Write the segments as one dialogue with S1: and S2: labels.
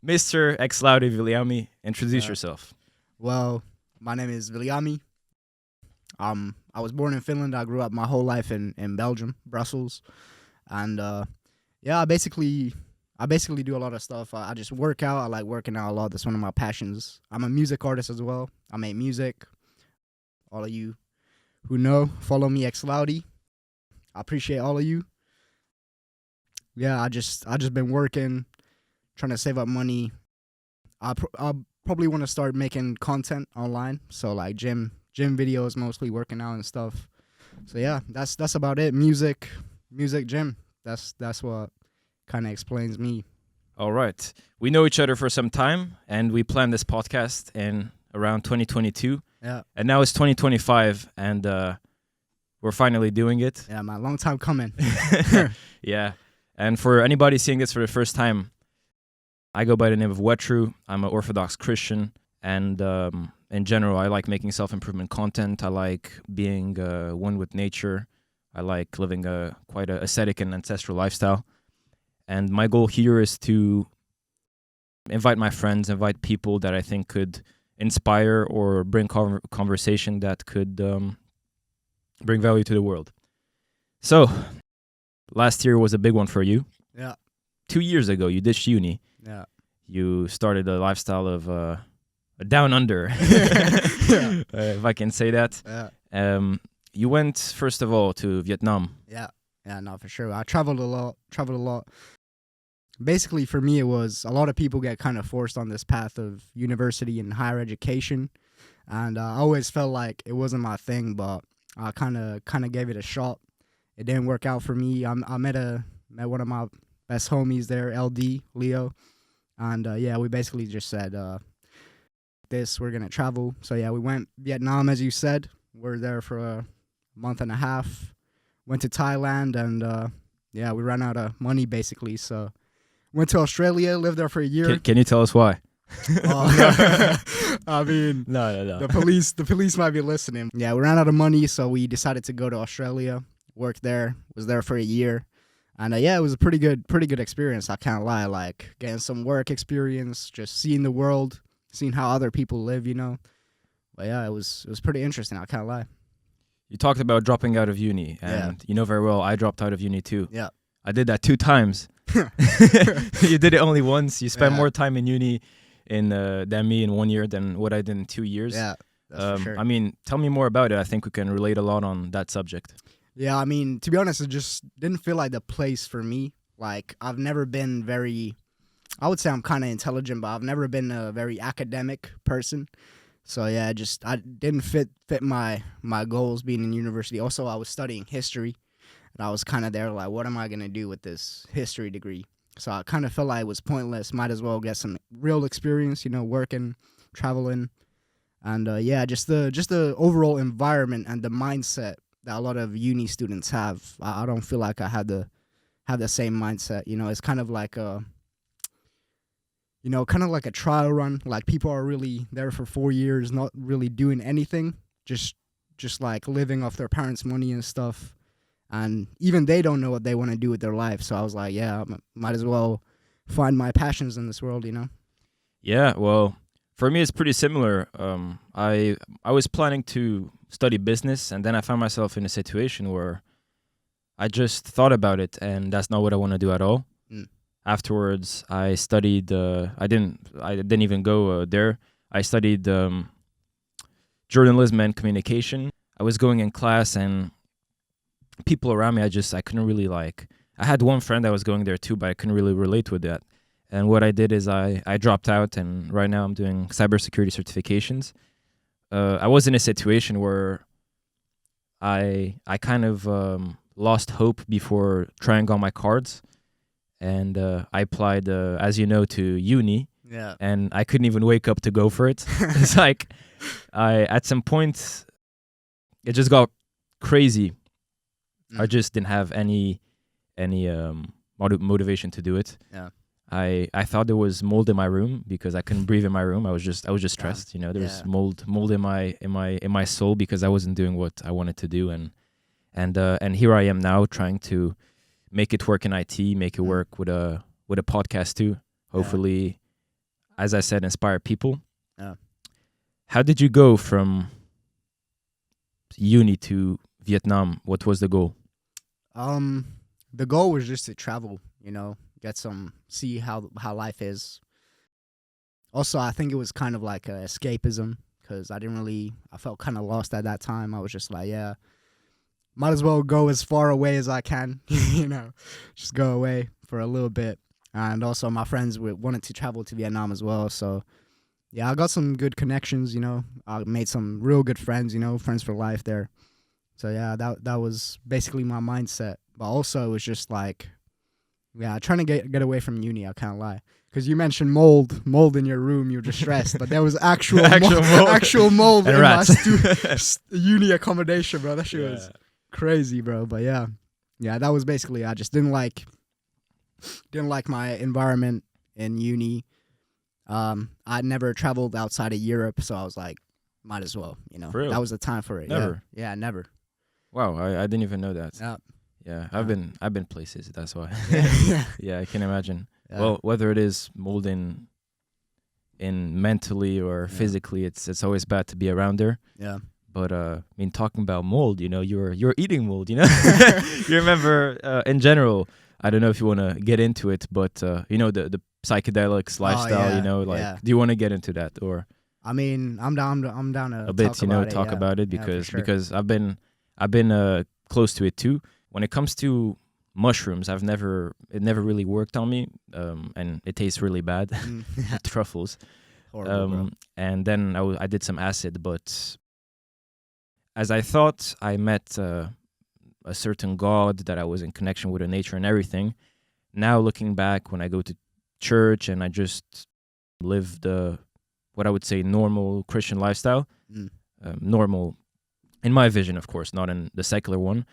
S1: Mr. Xloudy Viljami, introduce yourself.
S2: Well, my name is Viljami. I was born in Finland. I grew up my whole life in Belgium, Brussels, and I basically do a lot of stuff. I just work out. I like working out a lot. That's one of my passions. I'm a music artist as well. I make music. All of you who know, follow me, Xloudy. I appreciate all of you. Yeah, I just been working, trying to save up money. I probably want to start making content online. So like gym videos, mostly working out and stuff. So yeah, that's about it. Music, gym. That's what kind of explains me.
S1: All right. We know each other for some time, and we planned this podcast in around 2022.
S2: Yeah.
S1: And now it's 2025, and we're finally doing it.
S2: Yeah, man, long time coming.
S1: Yeah. And for anybody seeing this for the first time, I go by the name of Wetru. I'm an Orthodox Christian, and in general, I like making self-improvement content. I like being one with nature. I like living quite an ascetic and ancestral lifestyle. And my goal here is to invite my friends, invite people that I think could inspire or bring conversation that could bring value to the world. So, last year was a big one for you.
S2: Yeah.
S1: 2 years ago, you ditched uni.
S2: Yeah.
S1: You started a lifestyle of a down under,
S2: Yeah.
S1: if I can say that.
S2: Yeah.
S1: You went, first of all, to Vietnam.
S2: Yeah. Yeah, no, for sure. I traveled a lot. Basically, for me, it was a lot of people get kind of forced on this path of university and higher education. And I always felt like it wasn't my thing, but I kind of gave it a shot. It didn't work out for me. I met one of my best homies there, LD, Leo. And we basically just said, we're going to travel. So yeah, we went Vietnam, as you said. We're there for a month and a half. Went to Thailand, and we ran out of money basically. So went to Australia, lived there for a year.
S1: Can you tell us why?
S2: I mean,
S1: No.
S2: The police might be listening. Yeah, we ran out of money, so we decided to go to Australia, work there, was there for a year. And it was a pretty good experience, I can't lie. Like getting some work experience, just seeing the world, seeing how other people live, you know. But yeah, it was pretty interesting, I can't lie.
S1: You talked about dropping out of uni, and you know very well I dropped out of uni too.
S2: Yeah.
S1: I did that 2 times. You did it only once. You spent more time in uni than me in 1 year than what I did in 2 years.
S2: Yeah, that's for sure.
S1: I mean, tell me more about it. I think we can relate a lot on that subject.
S2: Yeah, I mean, to be honest, it just didn't feel like the place for me. Like, I've never been I would say I'm kind of intelligent, but I've never been a very academic person. So yeah, I didn't fit my goals being in university. Also, I was studying history, and I was kind of there like, what am I going to do with this history degree? So I kind of felt like it was pointless. Might as well get some real experience, you know, working, traveling. And just the overall environment and the mindset that a lot of uni students have. I don't feel like I had the same mindset. You know, it's kind of like a trial run. Like people are really there for 4 years, not really doing anything, just like living off their parents' money and stuff. And even they don't know what they want to do with their life. So I was like, yeah, I might as well find my passions in this world, you know?
S1: Yeah, well, for me, it's pretty similar. I was planning to study business, and then I found myself in a situation where I just thought about it, and that's not what I want to do at all. Afterwards, I studied. I didn't even go there. I studied journalism and communication. I was going in class, and people around me, I couldn't really like. I had one friend that was going there too, but I couldn't really relate with that. And what I did is I dropped out, and right now I'm doing cybersecurity certifications. I was in a situation where I kind of lost hope before trying on my cards. And I applied, as you know, to uni.
S2: Yeah.
S1: And I couldn't even wake up to go for it. It's like, at some point, it just got crazy. I just didn't have any motivation to do it.
S2: Yeah.
S1: I thought there was mold in my room because I couldn't breathe in my room. I was just stressed. You know, there was mold in my soul because I wasn't doing what I wanted to do. And here I am now trying to make it work in IT, make it work with a podcast too. hopefully, as I said, inspire people.
S2: Yeah.
S1: How did you go from uni to Vietnam? What was the goal?
S2: The goal was just to travel, see how life is. Also, I think it was kind of like escapism, because I felt kind of lost at that time. I was just like, yeah, might as well go as far away as I can, just go away for a little bit. And also my friends wanted to travel to Vietnam as well. So yeah, I got some good connections, I made some real good friends, friends for life there. So yeah, that was basically my mindset. But also it was just like, yeah, trying to get away from uni, I can't lie. Because you mentioned mold in your room, you were just stressed. But there was actual mold in my uni accommodation, bro. That shit was crazy, bro. But yeah, that was basically, I just didn't like my environment in uni. I'd never traveled outside of Europe, so I was like, might as well,
S1: For real?
S2: That was the time for it.
S1: Never?
S2: Yeah, never.
S1: Wow, I didn't even know that.
S2: Yeah.
S1: I've been places, that's why.
S2: Yeah.
S1: Yeah, I can imagine.
S2: Yeah.
S1: Well, whether it is mold in mentally or physically, it's always bad to be around there.
S2: Yeah.
S1: But talking about mold, you're eating mold, You remember in general, I don't know if you want to get into it, but the psychedelics lifestyle, do you want to get into that? Or
S2: I mean, I'm down to
S1: a bit,
S2: talk
S1: about it because I've been close to it too. When it comes to mushrooms, it never really worked on me, and it tastes really bad. Truffles.
S2: Horrible, bro.
S1: And then I did some acid, but as I thought, I met a certain God, that I was in connection with the nature and everything. Now looking back, when I go to church and I just live what I would say normal Christian lifestyle, normal in my vision, of course, not in the secular one.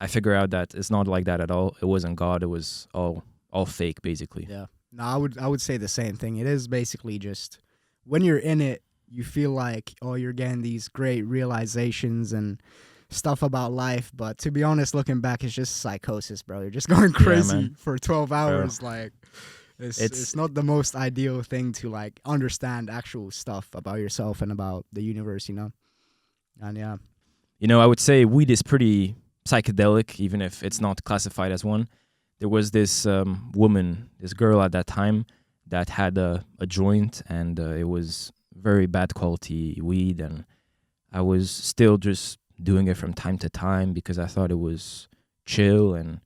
S1: I figure out that it's not like that at all. It wasn't God. It was all fake, basically.
S2: Yeah. No, I would say the same thing. It is basically just when you're in it, you feel like, oh, you're getting these great realizations and stuff about life. But to be honest, looking back, it's just psychosis, bro. You're just going crazy for 12 hours. Bro. Like, it's not the most ideal thing to like understand actual stuff about yourself and about the universe, And yeah.
S1: I would say weed is pretty psychedelic, even if it's not classified as one. There was this this girl at that time that had a joint, and it was very bad quality weed, and I was still just doing it from time to time because I thought it was chill, and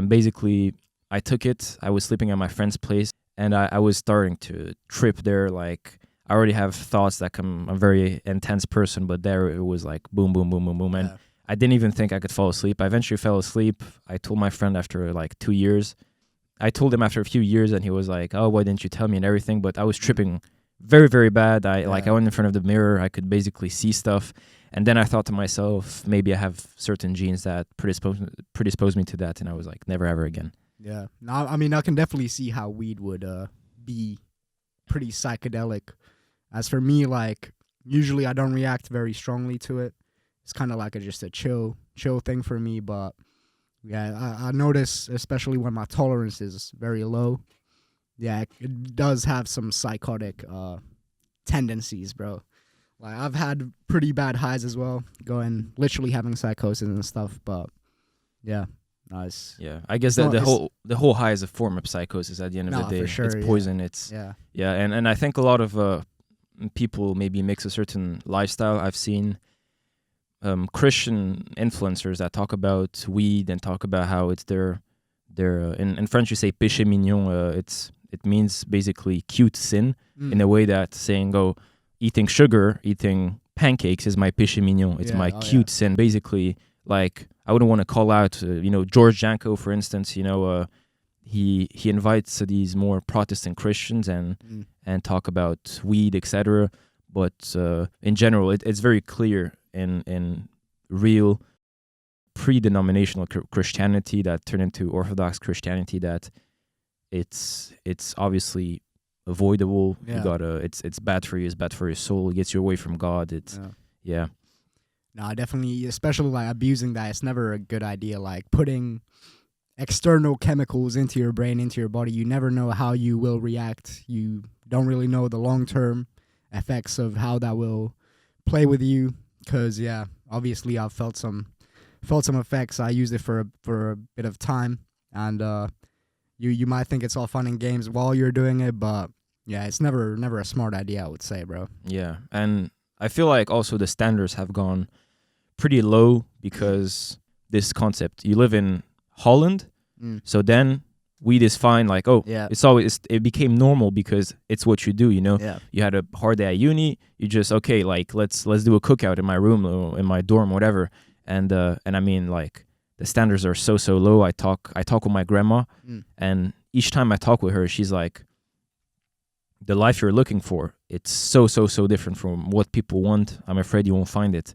S1: basically I took it. I was sleeping at my friend's place, and I was starting to trip there. Like, I already have thoughts that I'm a very intense person, but there it was like boom, boom, boom, boom, boom, and I didn't even think I could fall asleep. I eventually fell asleep. I told my friend after like 2 years. I told him after a few years, and he was like, "Oh, why didn't you tell me?" and everything. But I was tripping very, very bad. I went in front of the mirror. I could basically see stuff. And then I thought to myself, maybe I have certain genes that predispose me to that. And I was like, never, ever again.
S2: Yeah. No, I mean, I can definitely see how weed would be pretty psychedelic. As for me, like, usually I don't react very strongly to it. It's kind of like just a chill thing for me. But yeah, I notice, especially when my tolerance is very low, yeah, it does have some psychotic tendencies, bro. Like, I've had pretty bad highs as well, literally having psychosis and stuff. But yeah, nice.
S1: Yeah, I guess the whole high is a form of psychosis. At the end of the day,
S2: for sure,
S1: it's poison. And I think a lot of people maybe mix a certain lifestyle. I've seen Christian influencers that talk about weed and talk about how it's their in French you say péché mignon. It means basically cute sin, in a way that saying, oh, eating sugar, eating pancakes is my péché mignon. It's my cute sin. Basically, like, I wouldn't want to call out, George Janko, for instance. He invites these more Protestant Christians and talk about weed, etc. But in general, it's very clear in real pre-denominational Christianity that turned into Orthodox Christianity that it's obviously avoidable.
S2: Yeah.
S1: You gotta, it's bad for you. It's bad for your soul. It gets you away from God. No,
S2: definitely, especially like abusing that. It's never a good idea. Like putting external chemicals into your brain, into your body. You never know how you will react. You don't really know the long-term effects of how that will play with you. Because obviously I've felt some effects. I used it for a bit of time, and you might think it's all fun and games while you're doing it, but yeah, it's never a smart idea, I would say, bro.
S1: Yeah, and I feel like also the standards have gone pretty low because this concept, you live in Holland, so then we define like, it became normal because it's what you do, you know. You had a hard day at uni, you just like let's do a cookout in my room or in my dorm, whatever. And I mean, like, the standards are so low. I talk with my grandma, and each time I talk with her, she's like, the life you're looking for, it's so different from what people want. I'm afraid you won't find it.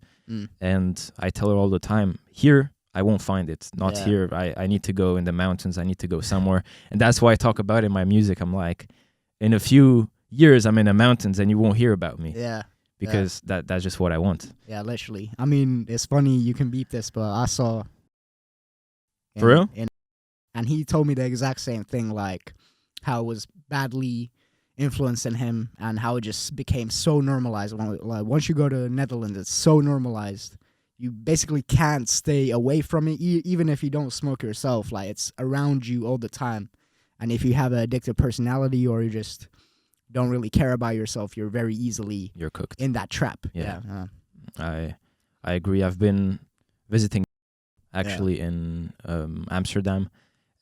S1: And I tell her all the time, here I won't find it. Not here. I need to go in the mountains. I need to go somewhere. And that's why I talk about it in my music. I'm like, in a few years, I'm in the mountains and you won't hear about me.
S2: Yeah.
S1: Because that's just what I want.
S2: Yeah, literally. I mean, it's funny, you can beep this, but I saw...
S1: For real?
S2: And he told me the exact same thing, like how it was badly influencing him and how it just became so normalized. Once you go to the Netherlands, it's so normalized. You basically can't stay away from it, even if you don't smoke yourself. Like, it's around you all the time. And if you have an addictive personality or you just don't really care about yourself, you're very easily
S1: cooked
S2: in that trap.
S1: Yeah. I agree. I've been visiting actually in Amsterdam,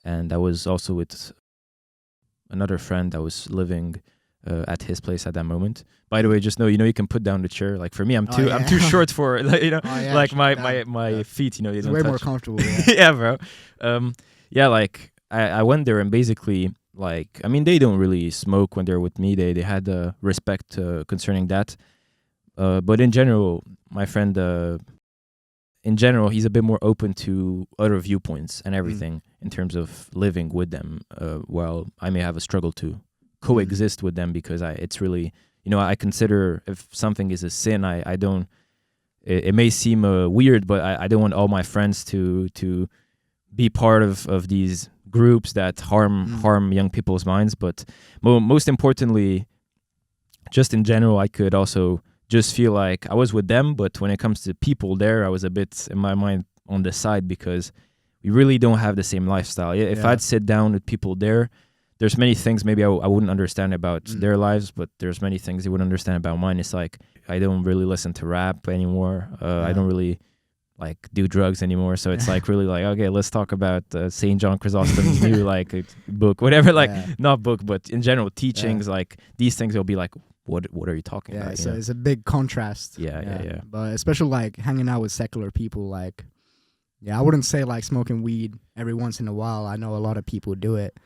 S1: and I was also with another friend that was living at his place at that moment. By the way, just know, you can put down the chair. Like, for me, I'm too short for like my feet. They
S2: it's
S1: don't
S2: way
S1: touch.
S2: More comfortable.
S1: Yeah, bro. Like I went there and basically, like, I mean, they don't really smoke when they're with me. They had respect concerning that. But in general, my friend, he's a bit more open to other viewpoints and everything in terms of living with them. While I may have a struggle to coexist with them because it's really, I consider if something is a sin, I don't. It may seem weird, but I don't want all my friends to be part of these groups that harm young people's minds. But most importantly, just in general, I could also just feel like I was with them, but when it comes to people there, I was a bit, in my mind, on the side because we really don't have the same lifestyle. If I'd sit down with people there's many things maybe I wouldn't understand about their lives, but there's many things they wouldn't understand about mine. It's like, I don't really listen to rap anymore. I don't really like do drugs anymore. So it's like really like, okay, let's talk about St. John Chrysostom's new like book, whatever, not book, but in general teachings, like these things will be like, what are you talking about?
S2: So it's a big contrast.
S1: Yeah.
S2: But especially like hanging out with secular people, like, I wouldn't say like smoking weed every once in a while. I know a lot of people do it.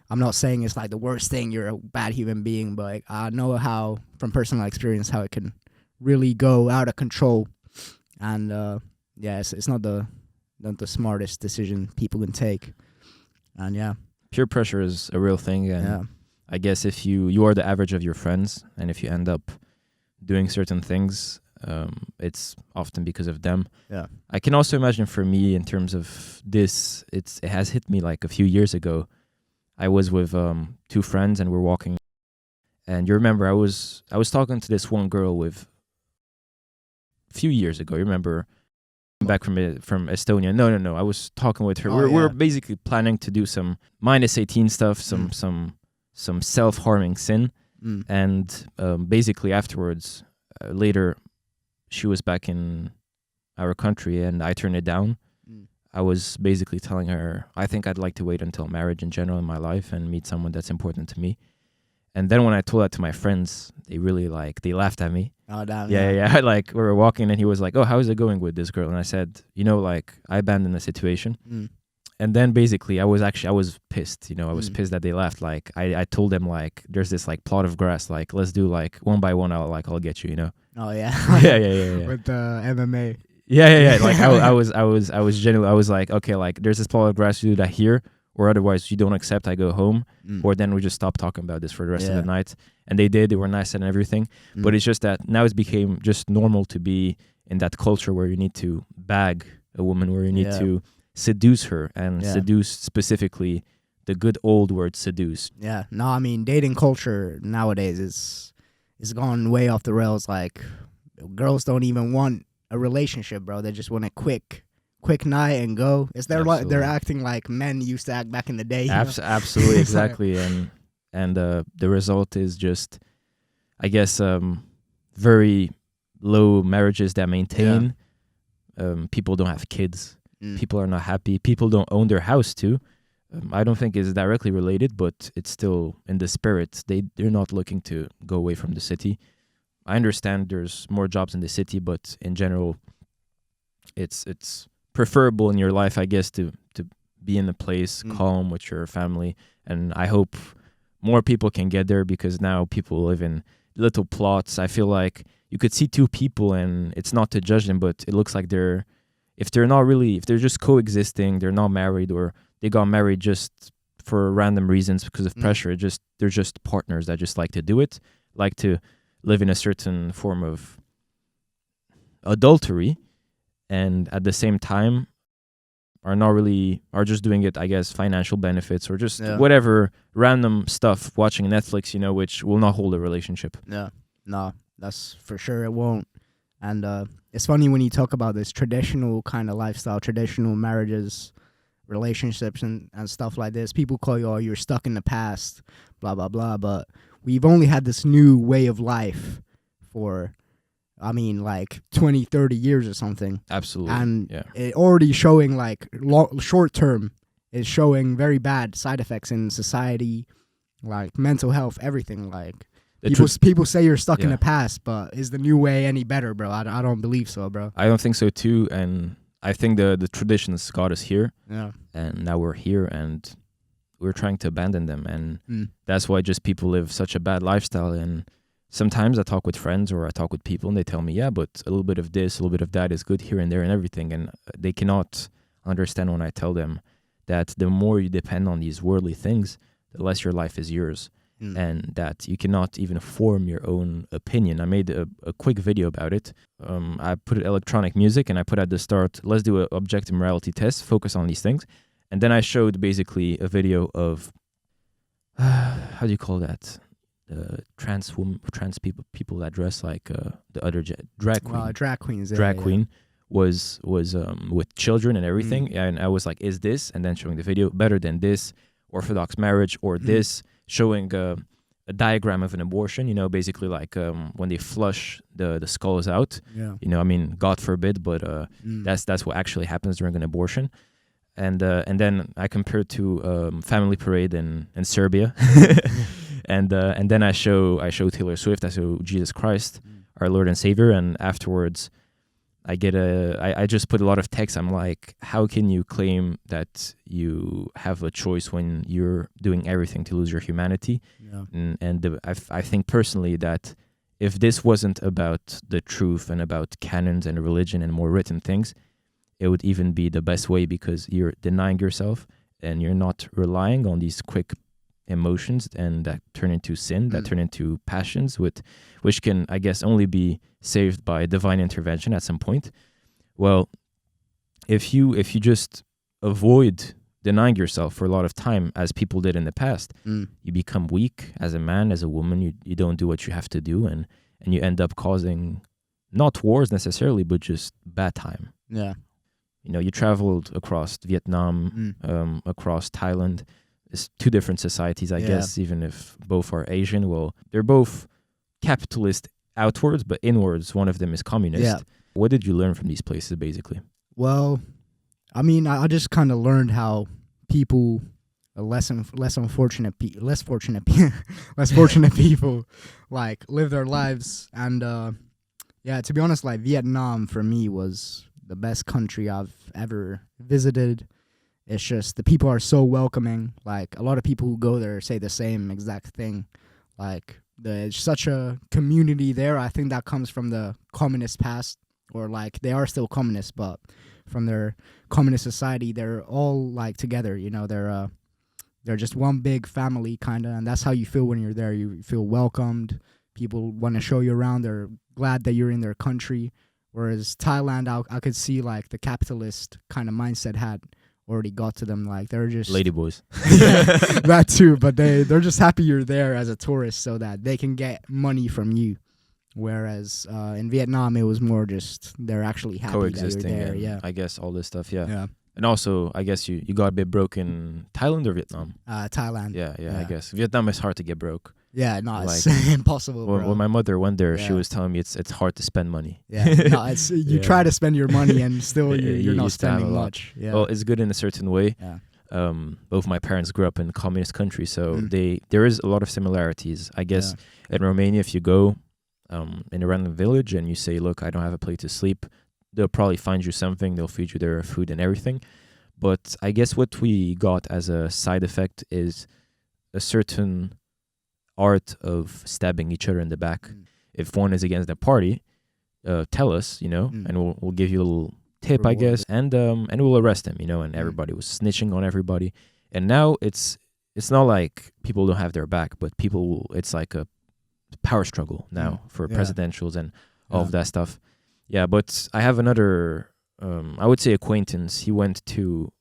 S2: I'm not saying it's like the worst thing, you're a bad human being, but I know how, from personal experience, how it can really go out of control. And it's not the smartest decision people can take. And
S1: peer pressure is a real thing, and I guess if you are the average of your friends, and if you end up doing certain things, it's often because of them. I can also imagine for me, in terms of this, it has hit me like a few years ago. I was with two friends and we're walking, and you remember I was talking to this one girl with a few years ago. You remember, back from Estonia? No. I was talking with her. We're basically planning to do some -18 stuff, some self-harming sin, and basically afterwards, later, she was back in our country and I turned it down. I was basically telling her, I think I'd like to wait until marriage in general in my life and meet someone that's important to me. And then when I told that to my friends, they really they laughed at me.
S2: Oh, damn.
S1: Yeah. Like, we were walking and he was like, oh, how's it going with this girl? And I said, I abandoned the situation. And then basically I was pissed, I was pissed that they laughed. Like, I told them, like, there's this like plot of grass, like, let's do like one by one, I'll get you,
S2: Oh yeah.
S1: Yeah.
S2: With the MMA.
S1: Yeah. Like I was genuinely, I was like, okay, like there's this plot of grass, you do that here, or otherwise you don't accept, I go home, or then we just stop talking about this for the rest of the night. And they were nice and everything, but it's just that now it became just normal to be in that culture where you need to bag a woman, where you need to seduce her and
S2: Yeah.
S1: seduce specifically the good old word seduce.
S2: Yeah. No, I mean, dating culture nowadays is gone way off the rails. Like, girls don't even want a relationship, bro. They just want a quick night and go. It's they're
S1: Absolutely.
S2: acting like men used to act back in the day. You know?
S1: Absolutely, exactly. And the result is just, I guess, very low marriages that maintain. People don't have kids. People are not happy. People don't own their house too. I don't think it's directly related, but it's still in the spirit. They're not looking to go away from the city. I understand there's more jobs in the city, but in general, it's preferable in your life, I guess, to be in a place calm with your family. And I hope more people can get there, because now people live in little plots. I feel like you could see two people, and it's not to judge them, but it looks like if they're just coexisting, they're not married, or they got married just for random reasons because of pressure. They're just partners that just like to do it, like to live in a certain form of adultery, and at the same time are just doing it, I guess, financial benefits or just whatever random stuff, watching Netflix, which will not hold a relationship.
S2: Yeah. No, that's for sure it won't. And it's funny when you talk about this traditional kind of lifestyle, traditional marriages, relationships and stuff like this. People call you, you're stuck in the past, blah, blah, blah. But we've only had this new way of life for, like 20, 30 years or something.
S1: Absolutely.
S2: And it already showing short term is showing very bad side effects in society, like mental health, everything. Like people say you're stuck in the past, but is the new way any better, bro? I don't believe so, bro.
S1: I don't think so too. And I think the traditions got us here.
S2: Yeah.
S1: And now we're here and we're trying to abandon them. And that's why just people live such a bad lifestyle. And sometimes I talk with friends or I talk with people and they tell me, yeah, but a little bit of this, a little bit of that is good here and there and everything. And they cannot understand when I tell them that the more you depend on these worldly things, the less your life is yours. And that you cannot even form your own opinion. I made a quick video about it. I put electronic music and I put at the start, let's do an objective morality test, focus on these things. And then I showed basically a video of, how do you call that? Trans people that dress like the other drag queen.
S2: Drag queens.
S1: Drag queen was with children and everything. And I was like, is this? And then showing the video, better than this, Orthodox marriage, or this, showing a diagram of an abortion, basically like when they flush the skulls out. God forbid, but that's what actually happens during an abortion. And then I compared to Family Parade in Serbia, and then I show Taylor Swift, I show Jesus Christ, our Lord and Savior, and afterwards I just put a lot of text. I'm like, how can you claim that you have a choice when you're doing everything to lose your humanity? I think personally that if this wasn't about the truth and about canons and religion and more written things, it would even be the best way, because you're denying yourself and you're not relying on these quick emotions and that turn into sin, that turn into passions, which can, I guess, only be saved by divine intervention at some point. Well, if you just avoid denying yourself for a lot of time, as people did in the past, you become weak as a man, as a woman. You don't do what you have to do, and you end up causing not wars necessarily, but just bad time.
S2: Yeah.
S1: You traveled across Vietnam, across Thailand. It's two different societies, I guess, even if both are Asian. Well, they're both capitalist outwards, but inwards, one of them is communist.
S2: Yeah.
S1: What did you learn from these places, basically?
S2: Well, I just kind of learned how people, less fortunate people, like, live their lives. And to be honest, like, Vietnam for me was the best country I've ever visited. It's just the people are so welcoming. Like, a lot of people who go there say the same exact thing. Like, there's such a community there. I think that comes from the communist past, or like they are still communists, but from their communist society, they're all like together. They're just one big family kind of, and that's how you feel when you're there. You feel welcomed. People want to show you around. They're glad that you're in their country. Whereas Thailand, I could see like the capitalist kind of mindset had already got to them. Like they're just
S1: Ladyboys.
S2: that too, but they're just happy you're there as a tourist so that they can get money from you. Whereas in Vietnam, it was more just they're actually happy
S1: Coexisting.
S2: that you're there.
S1: And
S2: Yeah,
S1: I guess all this stuff. Yeah.
S2: yeah.
S1: And also, I guess you got a bit broke in Thailand or Vietnam.
S2: Thailand.
S1: Yeah. I
S2: Yeah.
S1: guess Vietnam is hard to get broke.
S2: Yeah, no, it's
S1: Like,
S2: impossible. Bro.
S1: When my mother went there, she
S2: Yeah.
S1: was telling me it's hard to spend money.
S2: Yeah, no, it's you
S1: Yeah.
S2: try to spend your money and still
S1: Yeah,
S2: you're
S1: you
S2: not
S1: used to have
S2: spending
S1: a lot.
S2: much. Yeah,
S1: Well, it's good in a certain way.
S2: yeah,
S1: Both my parents grew up in communist countries, so
S2: Mm.
S1: there is a lot of similarities. I guess in Romania, if you go in a random village and you say, "Look, I don't have a place to sleep," they'll probably find you something. They'll feed you their food and everything. But I guess what we got as a side effect is a certain art of stabbing each other in the back.
S2: Mm.
S1: If one is against the party, tell us,
S2: Mm.
S1: and we'll give you a little tip, I
S2: Reward.
S1: guess, and we'll arrest him, and
S2: Mm.
S1: everybody was snitching on everybody. And now it's not like people don't have their back, but it's like a power struggle now for
S2: Yeah.
S1: presidentials and all of
S2: Yeah.
S1: that stuff. Yeah, but I have another, I would say acquaintance. He went to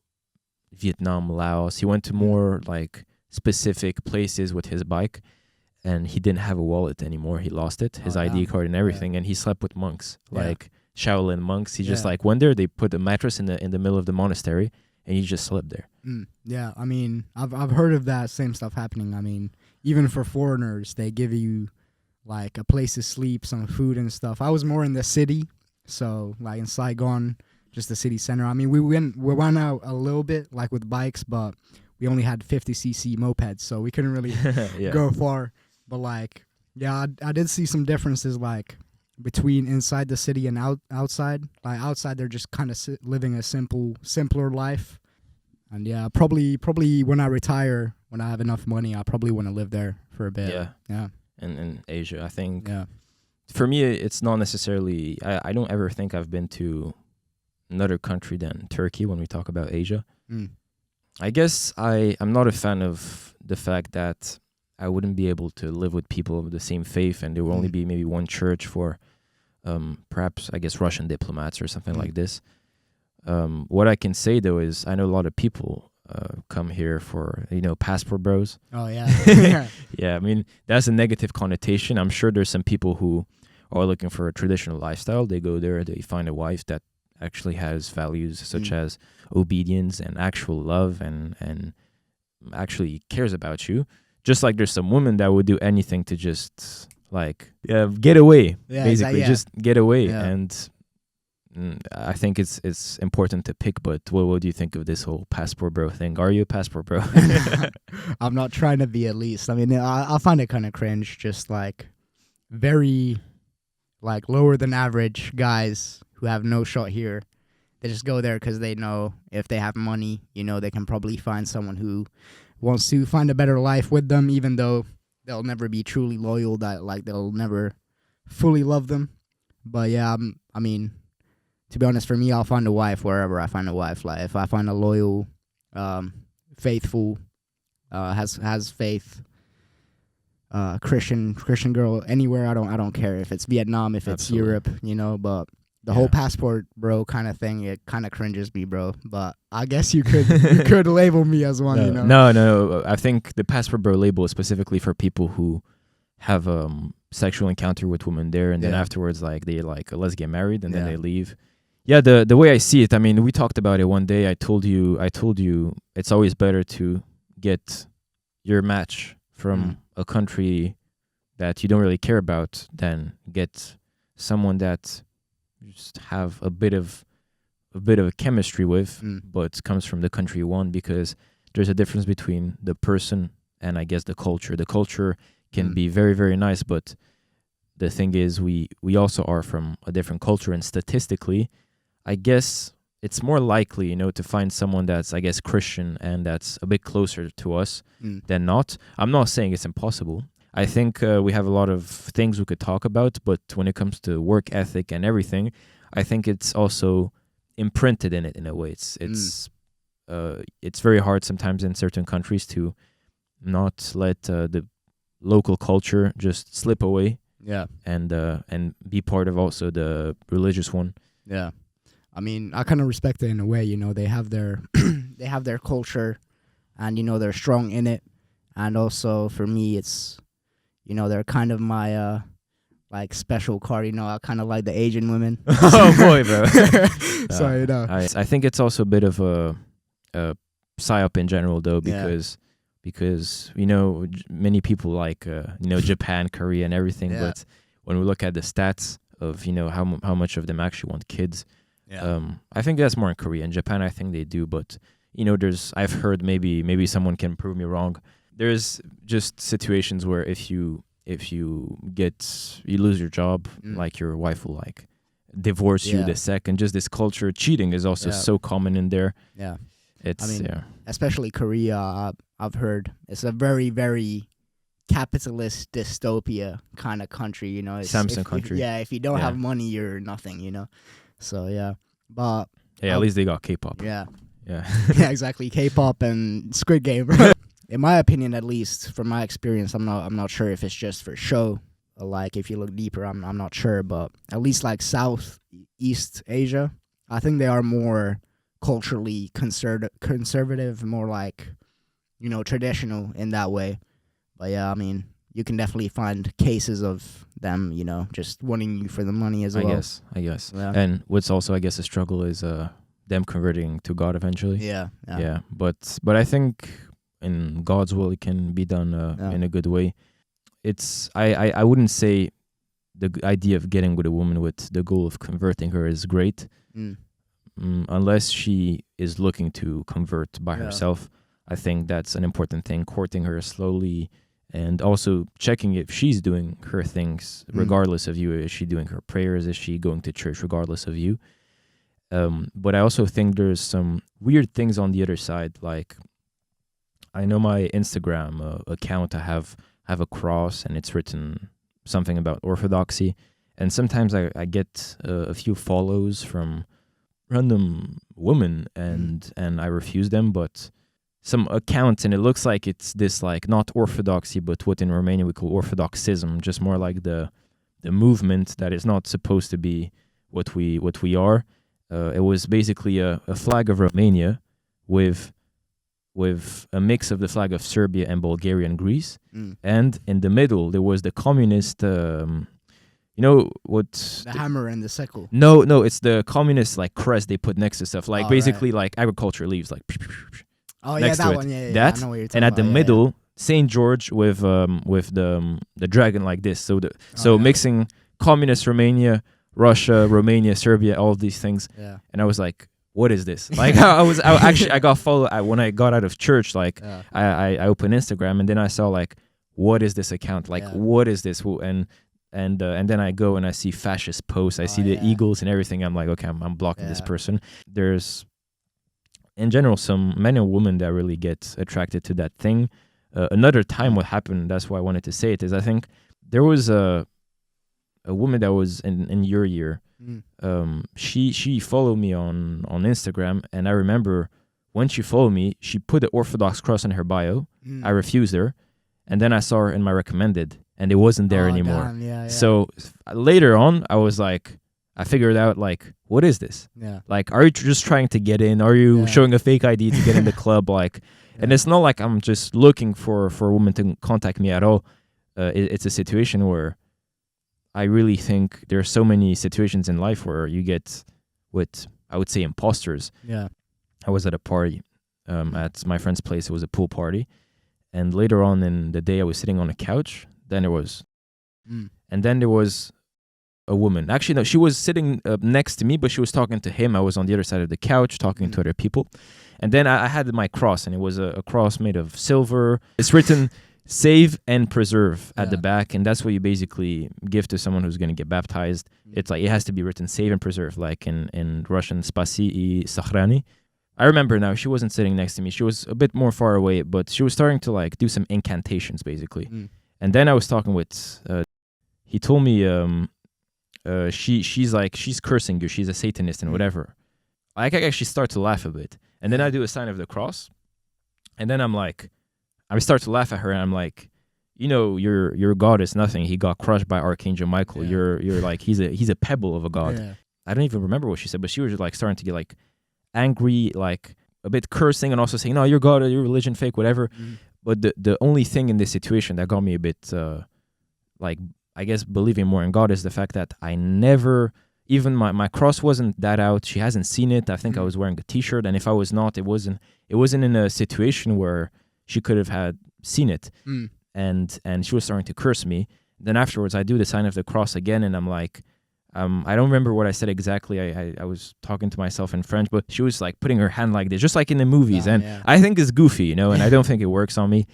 S1: Vietnam, Laos. He went to more like specific places with his bike, and he didn't have a wallet anymore. He lost it, his
S2: Oh,
S1: ID
S2: damn.
S1: card and everything, and he slept with monks,
S2: Yeah.
S1: like Shaolin monks. He just
S2: Yeah.
S1: like went there. They put a mattress in the middle of the monastery, and he just slept there.
S2: Yeah. I mean, I've heard of that same stuff happening. I mean, even for foreigners, they give you like a place to sleep, some food and stuff. I was more in the city, so like in Saigon, just the city center. I mean, we went out a little bit like with bikes, but we only had 50cc mopeds, so we couldn't really
S1: Yeah.
S2: go far. But like, yeah, I did see some differences like between inside the city and outside. Like outside, they're just kind of living a simpler life. And yeah, probably when I retire, when I have enough money, I probably want to live there for a bit.
S1: Yeah.
S2: Yeah.
S1: In Asia, I think.
S2: Yeah.
S1: For me, it's not necessarily. I don't ever think I've been to another country than Turkey when we talk about Asia.
S2: Mm.
S1: I guess I'm not a fan of the fact that I wouldn't be able to live with people of the same faith, and there will only be maybe one church for perhaps, I guess, Russian diplomats or something like this. What I can say, though, is I know a lot of people come here for, passport bros.
S2: Oh, yeah.
S1: Yeah, I mean, that's a negative connotation. I'm sure there's some people who are looking for a traditional lifestyle. They go there, they find a wife that actually has values such as obedience and actual love and actually cares about you. Just like there's some women that would do anything to just like get away, basically, just get away.
S2: Yeah.
S1: And I think it's important to pick. But what do you think of this whole passport bro thing? Are you a passport bro?
S2: I'm not trying to be, at least. I mean, I find it kind of cringe, just like very like lower than average guys who have no shot here. They just go there because they know if they have money, they can probably find someone who wants to find a better life with them, even though they'll never be truly loyal, that like they'll never fully love them. But yeah, I mean, to be honest, for me, I'll find a wife wherever I find a wife. Like if I find a loyal, faithful, has faith, Christian girl anywhere, I don't care if it's Vietnam, if it's Europe, but the whole passport bro kind of thing, it kind of cringes me, bro. But I guess you could label me as one,
S1: No. I think the passport bro label is specifically for people who have sexual encounter with women there, and then afterwards, like they like, let's get married, and then they leave. Yeah, the way I see it, I mean, we talked about it one day. I told you it's always better to get your match from a country that you don't really care about than get someone that you just have a bit of a chemistry with, but comes from the country you want, because there's a difference between the person and I guess the culture. The culture can be very, very nice, but the thing is we also are from a different culture, and statistically, I guess it's more likely, to find someone that's, I guess, Christian and that's a bit closer to us than not. I'm not saying it's impossible. I think we have a lot of things we could talk about, but when it comes to work ethic and everything, I think it's also imprinted in it in a way. It's very hard sometimes in certain countries to not let the local culture just slip away.
S2: Yeah.
S1: And be part of also the religious one.
S2: Yeah. I mean, I kind of respect it in a way, they have their they have their culture, and they're strong in it. And also for me, it's they're kind of my like special card. I kind of like the Asian women.
S1: Oh boy, bro.
S2: So
S1: I think it's also a bit of a psyop in general, though, because many people like Japan, Korea, and everything, but when we look at the stats of how much of them actually want kids, I think that's more in Korea. In Japan, I think they do, but I've heard, maybe someone can prove me wrong, there's just situations where if you lose your job, like your wife will like divorce you the second. Just this culture, cheating is also so common in there. It's
S2: especially Korea. I've heard it's a very, very capitalist dystopia kind of country. It's
S1: Samsung country.
S2: If you don't have money, you're nothing. So but
S1: at least they got K-pop.
S2: Yeah, exactly. K-pop and Squid Game. In my opinion, at least from my experience, I'm not sure if it's just for show. Like if you look deeper, I'm not sure, but at least like Southeast Asia, I think they are more culturally conservative, more like traditional in that way. But yeah, I mean, you can definitely find cases of them, just wanting you for the money as well.
S1: I guess.
S2: Yeah.
S1: And what's also, I guess, a struggle is them converting to God eventually.
S2: Yeah.
S1: But I think in God's will, it can be done in a good way. I wouldn't say the idea of getting with a woman with the goal of converting her is great, unless she is looking to convert by herself. I think that's an important thing, courting her slowly, and also checking if she's doing her things regardless of you. Is she doing her prayers? Is she going to church regardless of you? But I also think there's some weird things on the other side. Like, I know my Instagram account, I have a cross, and it's written something about Orthodoxy. And sometimes I get a few follows from random women, and I refuse them. But some accounts, and it looks like it's this, like, not Orthodoxy, but what in Romania we call Orthodoxism, just more like the movement that is not supposed to be what we are. It was basically a flag of Romania with a mix of the flag of Serbia and Bulgaria and Greece. And in the middle, there was the communist, what?
S2: The hammer and the sickle.
S1: No, it's the communist, like, crest they put next to stuff. Like, basically, like, agriculture leaves, like, next
S2: that
S1: to
S2: one.
S1: it.
S2: That, I know what you're talking
S1: and at
S2: about.
S1: the middle, St. George with the dragon like this. So mixing communist Romania, Russia, Romania, Serbia, all of these things.
S2: Yeah.
S1: And I was like, what is this? Like, I got followed when I got out of church. Like, I opened Instagram, and then I saw, like, what is this account? Like, what is this? And then I go and I see fascist posts. I see the eagles and everything. I'm like, okay, I'm blocking this person. There's, in general, some men and women that really get attracted to that thing. Another time what happened, that's why I wanted to say it, is I think there was a woman that was in your year. She followed me on Instagram, and I remember when she followed me, she put the Orthodox cross in her bio. I refused her, and then I saw her in my recommended, and it wasn't there anymore.
S2: Damn, yeah.
S1: So later on, I was like, I figured out, like, what is this?
S2: Yeah.
S1: Like, are you just trying to get in? Are you showing a fake ID to get in the club? Like, and it's not like I'm just looking for a woman to contact me at all. It's a situation where I really think there are so many situations in life where you get what I would say imposters.
S2: Yeah.
S1: I was at a party at my friend's place. It was a pool party. And later on in the day, I was sitting on a couch. Then there was, and then there was a woman. Actually, no, she was sitting next to me, but she was talking to him. I was on the other side of the couch talking to other people. And then I had my cross, and it was a cross made of silver. It's written save and preserve at the back, and that's what you basically give to someone who's going to get baptized. It's like, it has to be written save and preserve, like in Russian, spasi I sakhrani. I remember now, she wasn't sitting next to me. She was a bit more far away, but she was starting to, like, do some incantations, basically. And then I was talking with, he told me, she's cursing you, she's a Satanist and whatever. I actually start to laugh a bit. And then I do a sign of the cross. And then I start to laugh at her, and I'm like, your God is nothing. He got crushed by Archangel Michael. You're like, he's a pebble of a God. I don't even remember what she said, but she was like starting to get like angry, like a bit cursing and also saying, no, you're God, your religion fake, whatever. But the only thing in this situation that got me a bit like, I guess, believing more in God is the fact that I never, even my cross wasn't that out. She hasn't seen it. I think I was wearing a t-shirt, and if I was not, it wasn't in a situation where she could have had seen it. And she was starting to curse me. Then afterwards, I do the sign of the cross again, and I'm like, I don't remember what I said exactly. I was talking to myself in French, but she was like putting her hand like this, just like in the movies. And I think it's goofy, you know, and I don't think it works on me.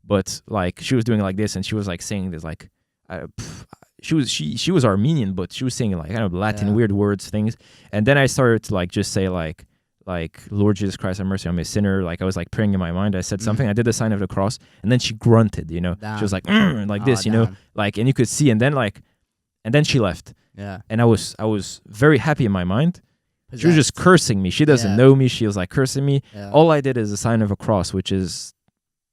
S1: But like she was doing like this, and she was like saying this like, she was Armenian, but she was saying like kind of Latin weird words, things. And then I started to like just say like Lord Jesus Christ, have mercy on me, a sinner. Like I was like praying in my mind. I said something. I did the sign of the cross, and then she grunted. You know, she was like like this. You know, like, and you could see. And then she left. Yeah. And I was very happy in my mind. She was just cursing me. She doesn't know me. She was like cursing me. All I did is a sign of a cross, which is,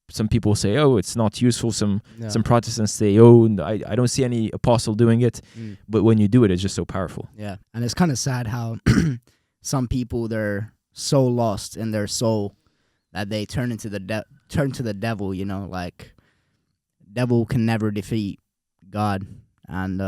S1: some people say, oh, it's not useful. Some Protestants say, oh, I don't see any apostle doing it. But when you do it, it's just so powerful.
S2: Yeah. And it's kind of sad how some people, they're so lost in their soul that they turn to the devil, you know, like devil can never defeat God. And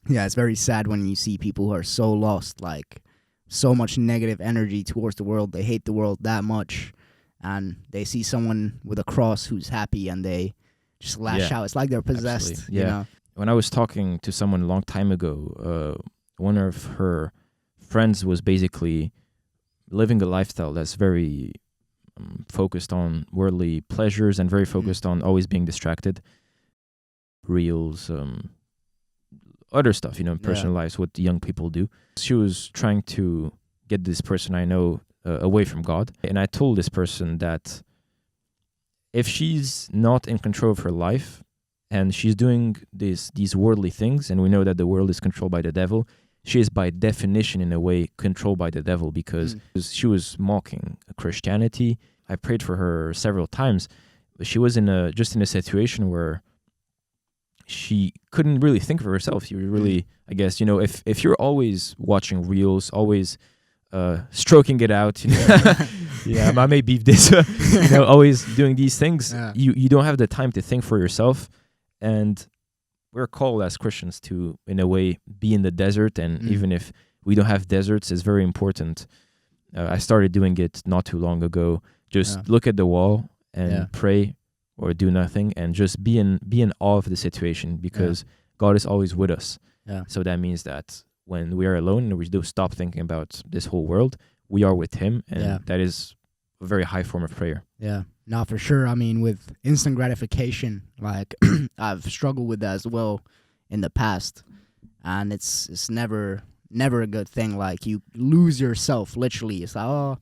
S2: it's very sad when you see people who are so lost, like so much negative energy towards the world. They hate the world that much, and they see someone with a cross who's happy, and they just lash out. It's like they're possessed.
S1: Absolutely. Yeah.
S2: You know?
S1: When I was talking to someone a long time ago, one of her friends was basically living a lifestyle that's very focused on worldly pleasures and very focused on always being distracted. Reels, other stuff, you know, personal lives, what young people do. She was trying to get this person I know away from God. And I told this person that if she's not in control of her life and she's doing these worldly things, and we know that the world is controlled by the devil, she is by definition in a way controlled by the devil, because she was mocking Christianity. I prayed for her several times, but she was in a situation where she couldn't really think for herself. You really, I guess, you know, if you're always watching reels, always stroking it out, you know, I may beef this, you know, always doing these things, you don't have the time to think for yourself. And we're called as Christians to, in a way, be in the desert. And even if we don't have deserts, it's very important. I started doing it not too long ago. Just look at the wall and pray, or do nothing, and just be in awe of the situation, because God is always with us. So that means that when we are alone and we do stop thinking about this whole world, we are with Him, and that is a very high form of prayer. Yeah.
S2: No, for sure. I mean, with instant gratification, like I've struggled with that as well in the past, and it's never a good thing. Like you lose yourself, literally. It's like, oh,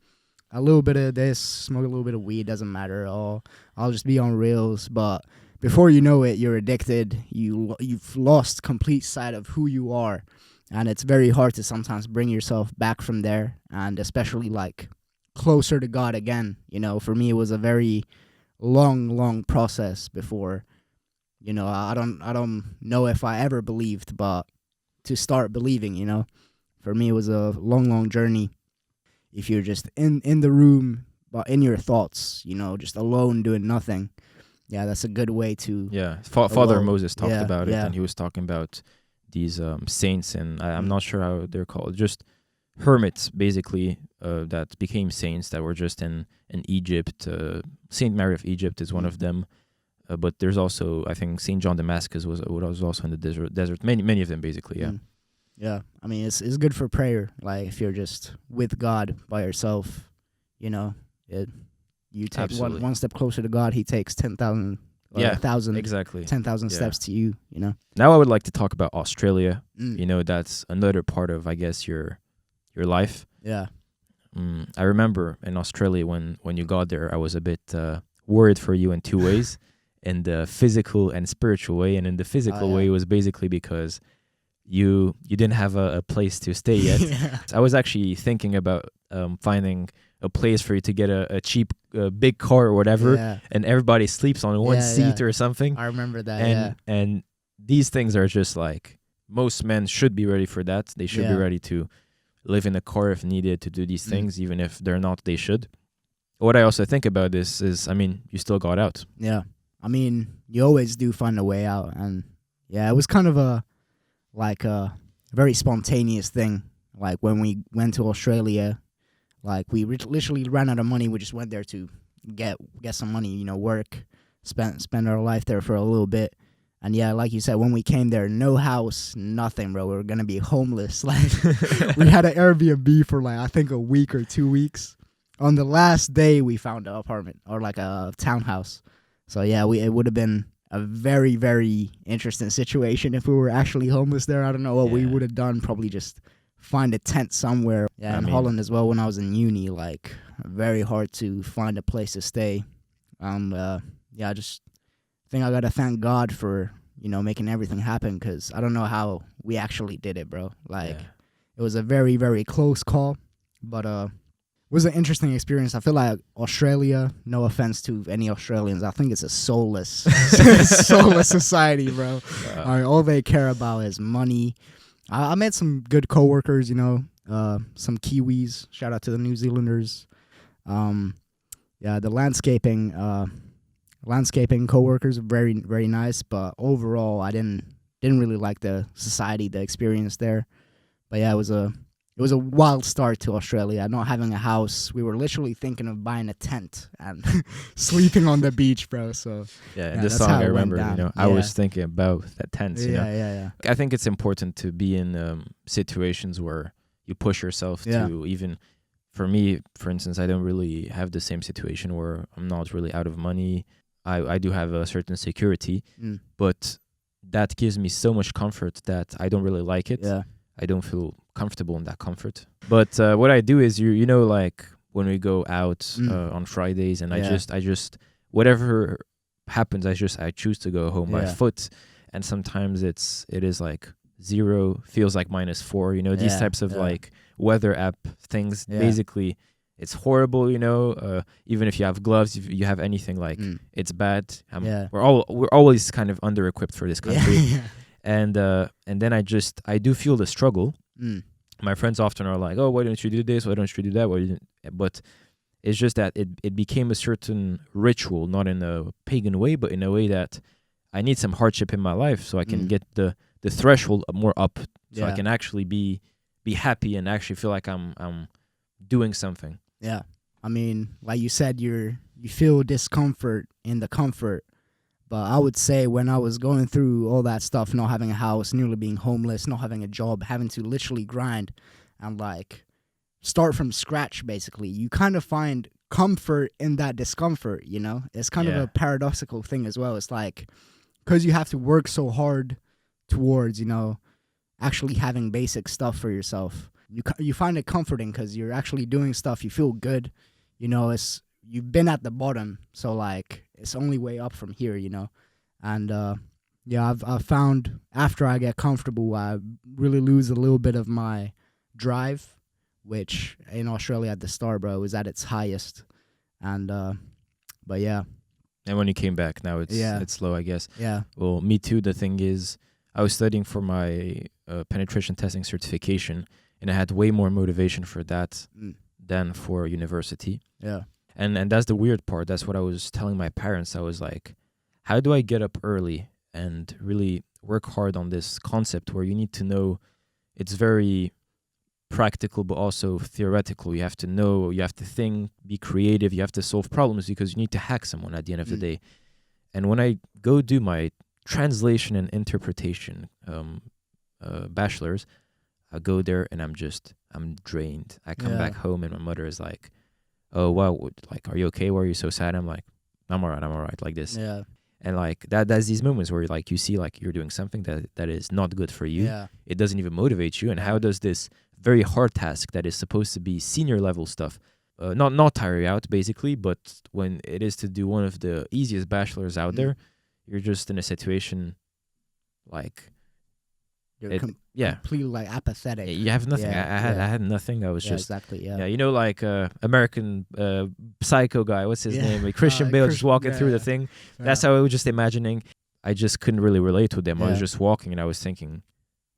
S2: a little bit of this, smoke a little bit of weed, doesn't matter. Oh, I'll just be on reels. But before you know it, you're addicted. You've lost complete sight of who you are, and it's very hard to sometimes bring yourself back from there, and especially like closer to God again. You know, for me, it was a very long process before. You know, I don't know if I ever believed, but to start believing, you know, for me, it was a long journey. If you're just in the room, but in your thoughts, you know, just alone doing nothing. Yeah, that's a good way to...
S1: Yeah, Father Moses talked about it, and he was talking about these saints, and I'm not sure how they're called, just hermits, basically, that became saints, that were just in Egypt. Saint Mary of Egypt is one of them, but there's also, I think, Saint John Damascus was also in the desert. Many of them, basically, yeah.
S2: Yeah, I mean, it's good for prayer. Like, if you're just with God by yourself, you know, you take one step closer to God, He takes 10,000, 1,000,
S1: exactly,
S2: 10,000 steps to you, you know.
S1: Now I would like to talk about Australia. You know, that's another part of, I guess, your life.
S2: Yeah.
S1: I remember in Australia when you got there, I was a bit worried for you in two ways, in the physical and spiritual way. And in the physical way was basically because you didn't have a place to stay yet. I was actually thinking about finding a place for you to get a cheap big car or whatever, and everybody sleeps on one seat or something.
S2: I remember that.
S1: And these things are just like, most men should be ready for that. They should be ready to live in a car if needed, to do these things, even if they're not, they should. What I also think about this is, I mean, you still got out.
S2: Yeah. I mean, you always do find a way out. And yeah, it was kind of a very spontaneous thing. Like when we went to Australia, like we literally ran out of money. We just went there to get some money, you know, work, spend our life there for a little bit. And yeah, like you said, when we came there, no house, nothing, bro. We were going to be homeless. Like we had an Airbnb for like, I think a week or 2 weeks. On the last day, we found an apartment or like a townhouse. So yeah, it would have been a very, very interesting situation if we were actually homeless there. I don't know what we would have done. Probably just find a tent somewhere. Yeah, in Holland as well. When I was in uni, like very hard to find a place to stay. Yeah, I just think I gotta thank God for, you know, making everything happen, because I don't know how we actually did it, bro. Like it was a very, very close call, but it was an interesting experience. I feel like Australia, no offense to any Australians, I think it's a soulless society, bro. All they care about is money. I met some good coworkers, you know, some Kiwis. Shout out to the New Zealanders. Yeah, the landscaping coworkers are very, very nice, but overall I didn't really like the society, the experience there. But yeah, it was a wild start to Australia. Not having a house, we were literally thinking of buying a tent and sleeping on the beach, bro. So
S1: yeah, this song I remember, you know, I was thinking about that tent. You know?
S2: Yeah.
S1: I think it's important to be in situations where you push yourself to even. For me, for instance, I don't really have the same situation where I'm not really out of money. I do have a certain security, but that gives me so much comfort that I don't really like it. Yeah. I don't feel comfortable in that comfort. But what I do is, you know, like when we go out on Fridays, and I just whatever happens, I choose to go home by foot, and sometimes it is like 0, feels like -4. You know, these types of like weather app things. Basically, it's horrible. You know, even if you have gloves, if you have anything, like it's bad. We're always kind of under equipped for this country. And then I do feel the struggle. My friends often are like, "Oh, why don't you do this? Why don't you do that?" But it's just that it became a certain ritual, not in a pagan way, but in a way that I need some hardship in my life so I can get the threshold more up, so I can actually be happy and actually feel like I'm doing something.
S2: Yeah, I mean, like you said, you feel discomfort in the comfort. But I would say when I was going through all that stuff, not having a house, nearly being homeless, not having a job, having to literally grind and like start from scratch, basically, you kind of find comfort in that discomfort, you know? It's kind of a paradoxical thing as well. It's like, because you have to work so hard towards, you know, actually having basic stuff for yourself, you find it comforting because you're actually doing stuff, you feel good, you know, you've been at the bottom, so like it's only way up from here, you know. And I've found after I get comfortable, I really lose a little bit of my drive, which in Australia at the start, bro, was at its highest. And but yeah.
S1: And when you came back, now it's slow, I guess.
S2: Yeah.
S1: Well, me too. The thing is, I was studying for my penetration testing certification, and I had way more motivation for that than for university.
S2: Yeah.
S1: And that's the weird part. That's what I was telling my parents. I was like, how do I get up early and really work hard on this concept where you need to know it's very practical but also theoretical. You have to know, you have to think, be creative, you have to solve problems because you need to hack someone at the end of the day. And when I go do my translation and interpretation bachelor's, I go there and I'm drained. I come back home and my mother is like, oh, wow, like, are you okay? Why are you so sad? I'm like, I'm all right, like this.
S2: Yeah.
S1: And like that's these moments where like you see like you're doing something that is not good for you. Yeah. It doesn't even motivate you. And how does this very hard task that is supposed to be senior level stuff not tire you out, basically, but when it is to do one of the easiest bachelors out there, you're just in a situation like
S2: completely like apathetic.
S1: You have nothing. I had nothing. I was just
S2: exactly.
S1: Yeah, you know, like American Psycho guy. What's his name? Like Christian Bale just walking through the thing. That's how I was just imagining. I just couldn't really relate with them. I was just walking and I was thinking,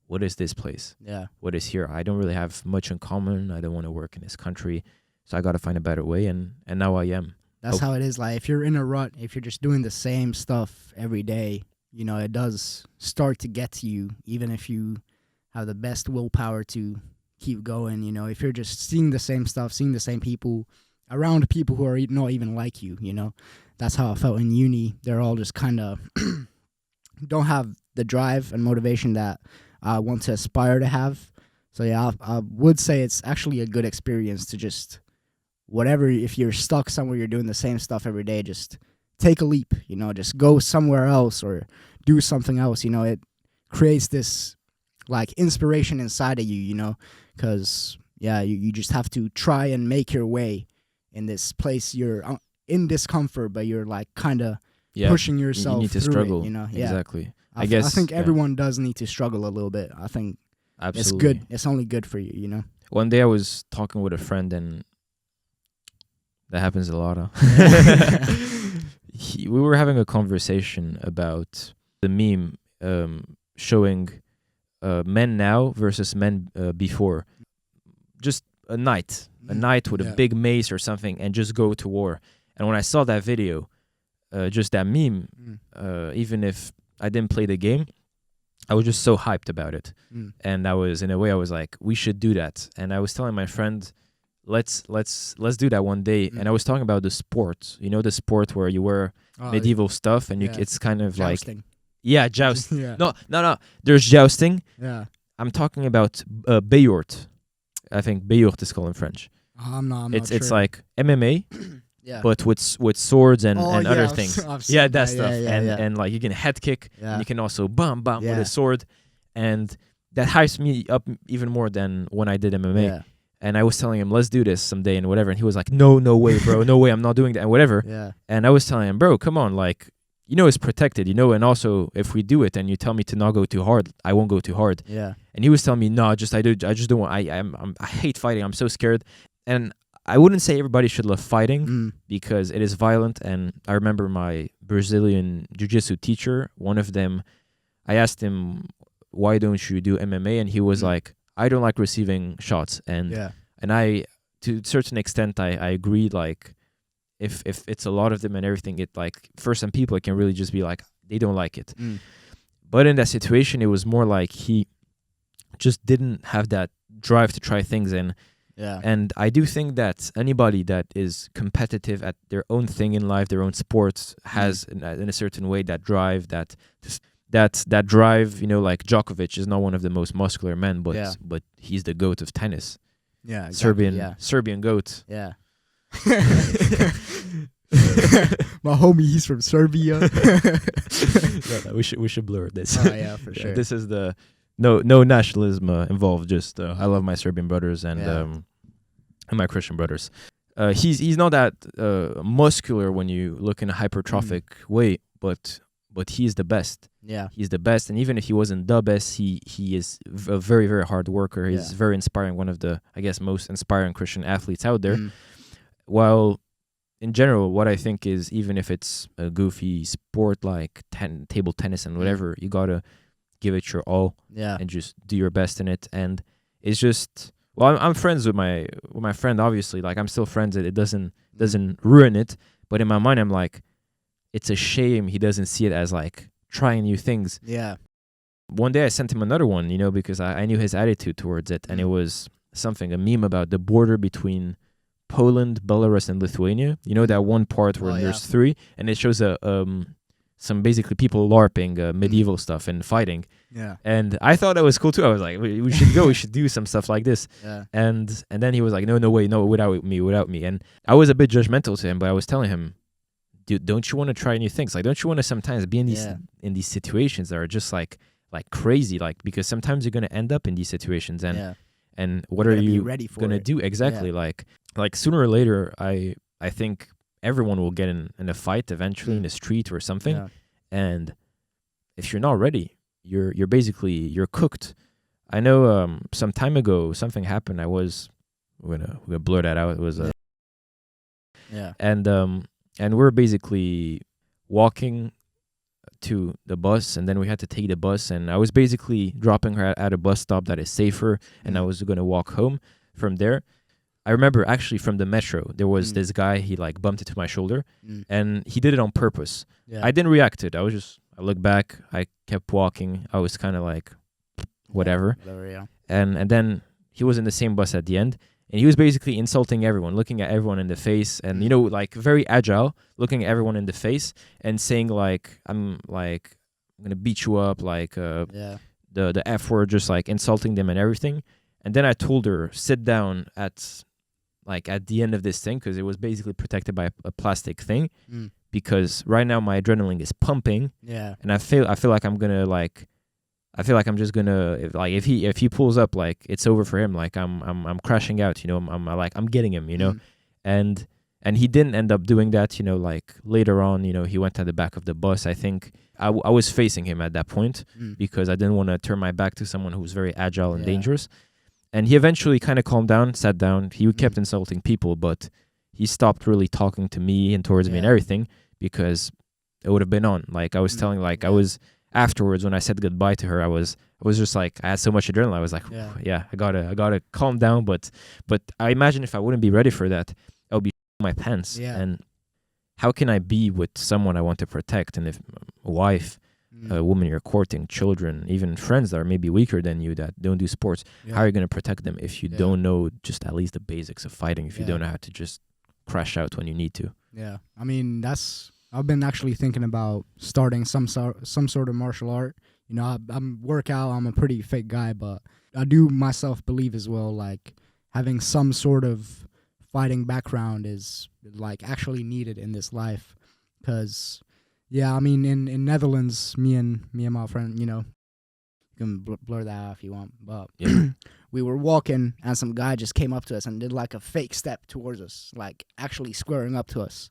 S1: what is this place?
S2: Yeah.
S1: What is here? I don't really have much in common. I don't want to work in this country. So I got to find a better way. And now I am.
S2: That's how it is. Like, if you're in a rut, if you're just doing the same stuff every day, you know, it does start to get to you, even if you have the best willpower to keep going. You know, if you're just seeing the same stuff, seeing the same people, around people who are not even like you, you know. That's how I felt in uni. They're all just kind of don't have the drive and motivation that I want to aspire to have. So yeah, I would say it's actually a good experience to just, whatever, if you're stuck somewhere, you're doing the same stuff every day, just take a leap, you know, just go somewhere else or do something else, you know. It creates this, like, inspiration inside of you, you know, because, yeah, you just have to try and make your way in this place. You're in discomfort, but you're, like, kind of pushing yourself
S1: you need to
S2: through
S1: struggle.
S2: It, you know.
S1: Exactly.
S2: I think everyone does need to struggle a little bit. I think
S1: Absolutely.
S2: It's good. It's only good for you, you know.
S1: One day I was talking with a friend, and that happens a lot. Huh? We were having a conversation about the meme showing men now versus men before. Just a knight with a big mace or something, and just go to war. And when I saw that video, just that meme, even if I didn't play the game, I was just so hyped about it. And I was, in a way, I was like, we should do that. And I was telling my friend, let's do that one day. And I was talking about the sport, you know, the sport where you wear medieval stuff, and it's kind of
S2: jousting.
S1: Like, joust. No. There's jousting.
S2: Yeah.
S1: I'm talking about behaviour. I think behaviour is called in French.
S2: I'm not
S1: It's
S2: sure.
S1: like MMA.
S2: Yeah.
S1: But with swords and other things. That stuff. And like, you can head kick. And you can also bam with a sword. And that hypes me up even more than when I did MMA.
S2: Yeah.
S1: And I was telling him, let's do this someday and whatever. And he was like, no way, bro. No way, I'm not doing that and whatever.
S2: Yeah.
S1: And I was telling him, bro, come on. Like, you know, it's protected, you know. And also, if we do it and you tell me to not go too hard, I won't go too hard.
S2: Yeah.
S1: And he was telling me, no, I just don't want. I hate fighting. I'm so scared. And I wouldn't say everybody should love fighting because it is violent. And I remember my Brazilian jiu-jitsu teacher, one of them, I asked him, why don't you do MMA? And he was like, I don't like receiving shots. And I, to a certain extent, I agree. Like, if it's a lot of them and everything, it, like, for some people, it can really just be like, they don't like it. But in that situation, it was more like he just didn't have that drive to try things. And I do think that anybody that is competitive at their own thing in life, their own sports, has in a certain way that drive, that drive. You know, like Djokovic is not one of the most muscular men, but he's the GOAT of tennis.
S2: Yeah, exactly,
S1: Serbian GOAT.
S2: Yeah. My homie, he's from Serbia.
S1: No, we should blur this.
S2: Oh yeah, for sure.
S1: This is the no nationalism involved. Just I love my Serbian brothers and my Christian brothers. He's not that muscular when you look in a hypertrophic way, but he's the best.
S2: Yeah,
S1: he's the best. And even if he wasn't the best, he is a very, very hard worker. He's very inspiring. One of the, I guess, most inspiring Christian athletes out there. While in general, what I think is, even if it's a goofy sport like table tennis and whatever, you gotta give it your all and just do your best in it. And it's just, well, I'm friends with my friend, obviously. Like, I'm still friends. It doesn't ruin it. But in my mind, I'm like, it's a shame he doesn't see it as, like, trying new things.
S2: Yeah.
S1: One day I sent him another one, you know, because I knew his attitude towards it. And it was a meme about the border between Poland, Belarus, and Lithuania. You know, that one part where there's three, and it shows some basically people LARPing medieval stuff and fighting.
S2: Yeah.
S1: And I thought that was cool too. I was like, we should go. We should do some stuff like this.
S2: Yeah.
S1: And then he was like, no way, no, without me. And I was a bit judgmental to him, but I was telling him, dude, don't you want to try new things? Like, don't you want to sometimes be in these situations that are just like crazy? Like, because sometimes you're gonna end up in these situations, and what are you gonna do exactly? Yeah. Like sooner or later, I think everyone will get in a fight eventually in the street or something. Yeah. And if you're not ready, you're cooked. I know some time ago something happened. We're gonna blur that out. It was and we're basically walking to the bus, and then we had to take the bus, and I was basically dropping her at a bus stop that is safer, and I was going to walk home from there. I remember actually from the metro, there was this guy, he like bumped into my shoulder, and he did it on purpose.
S2: Yeah.
S1: I didn't react to it. I looked back, I kept walking. I was kind of like, whatever.
S2: Yeah.
S1: And then he was in the same bus at the end, and he was basically insulting everyone, looking at everyone in the face, and you know, like very agile, looking at everyone in the face and saying like, I'm gonna beat you up, like the F word, just like insulting them and everything. And then I told her, sit down at the end of this thing, because it was basically protected by a plastic thing, because right now my adrenaline is pumping, and I feel like I'm gonna I feel like I'm just gonna if he pulls up, like it's over for him. Like I'm crashing out, you know. I'm getting him, you know. And he didn't end up doing that, you know. Like later on, you know, he went to the back of the bus. I think I was facing him at that point because I didn't want to turn my back to someone who was very agile and dangerous. And he eventually kind of calmed down, sat down. He kept insulting people, but he stopped really talking to me and towards me and everything, because it would have been on. Like I was telling, like I was. Afterwards, when I said goodbye to her, I was just like, I had so much adrenaline. I was like, I gotta calm down. But I imagine if I wouldn't be ready for that, I would be my pants. And how can I be with someone I want to protect? And if a wife, a woman you're courting, children, even friends that are maybe weaker than you that don't do sports, how are you gonna protect them if you don't know just at least the basics of fighting? If you don't know how to just crash out when you need to?
S2: Yeah, I mean I've been actually thinking about starting some sort of martial art. You know, I'm workout. I'm a pretty fit guy, but I do myself believe as well, like having some sort of fighting background is like actually needed in this life. Because, I mean, in Netherlands, me and my friend, you know, you can blur that out if you want, but we were walking and some guy just came up to us and did like a fake step towards us, like actually squaring up to us.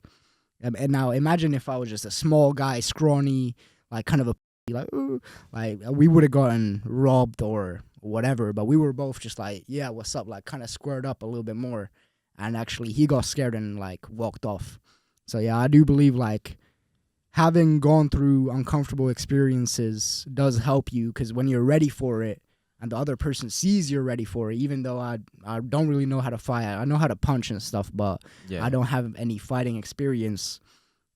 S2: And now imagine if I was just a small guy, scrawny, like kind of like we would have gotten robbed or whatever. But we were both just like, yeah, what's up? Like kind of squared up a little bit more. And actually he got scared and like walked off. So yeah, I do believe like having gone through uncomfortable experiences does help you, because when you're ready for it and the other person sees you're ready for it, even though I don't really know how to fight. I know how to punch and stuff, but I don't have any fighting experience.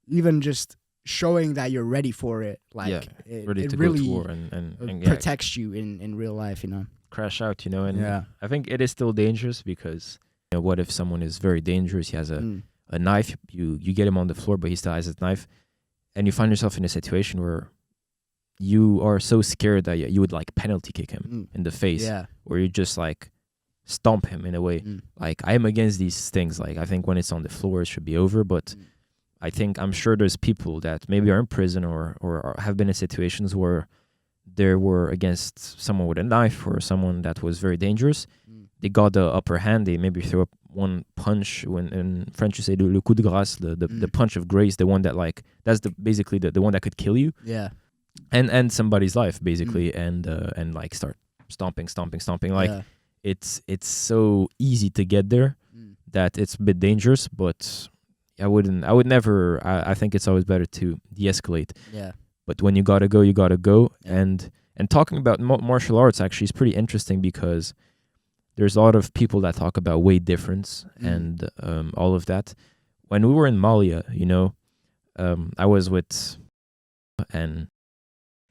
S2: Even just showing that you're ready for it, like it really go to war and protects you in real life, you know.
S1: Crash out, you know. And I think it is still dangerous, because, you know, what if someone is very dangerous? He has a knife. You get him on the floor, but he still has his knife, and you find yourself in a situation where you are so scared that you would like penalty kick him in the face, or you just like stomp him in a way. Like I am against these things. Like I think when it's on the floor, it should be over. But I'm sure there's people that maybe are in prison or have been in situations where they were against someone with a knife or someone that was very dangerous. They got the upper hand. They maybe threw up one punch. When in French you say le coup de grâce, the punch of grace, the one that like that's basically the one that could kill you. And end somebody's life basically, and like start stomping. Like it's so easy to get there that it's a bit dangerous. But I would never. I think it's always better to de-escalate. But when you gotta go, you gotta go. And talking about martial arts actually is pretty interesting, because there's a lot of people that talk about weight difference and all of that. When we were in Malia, you know, I was with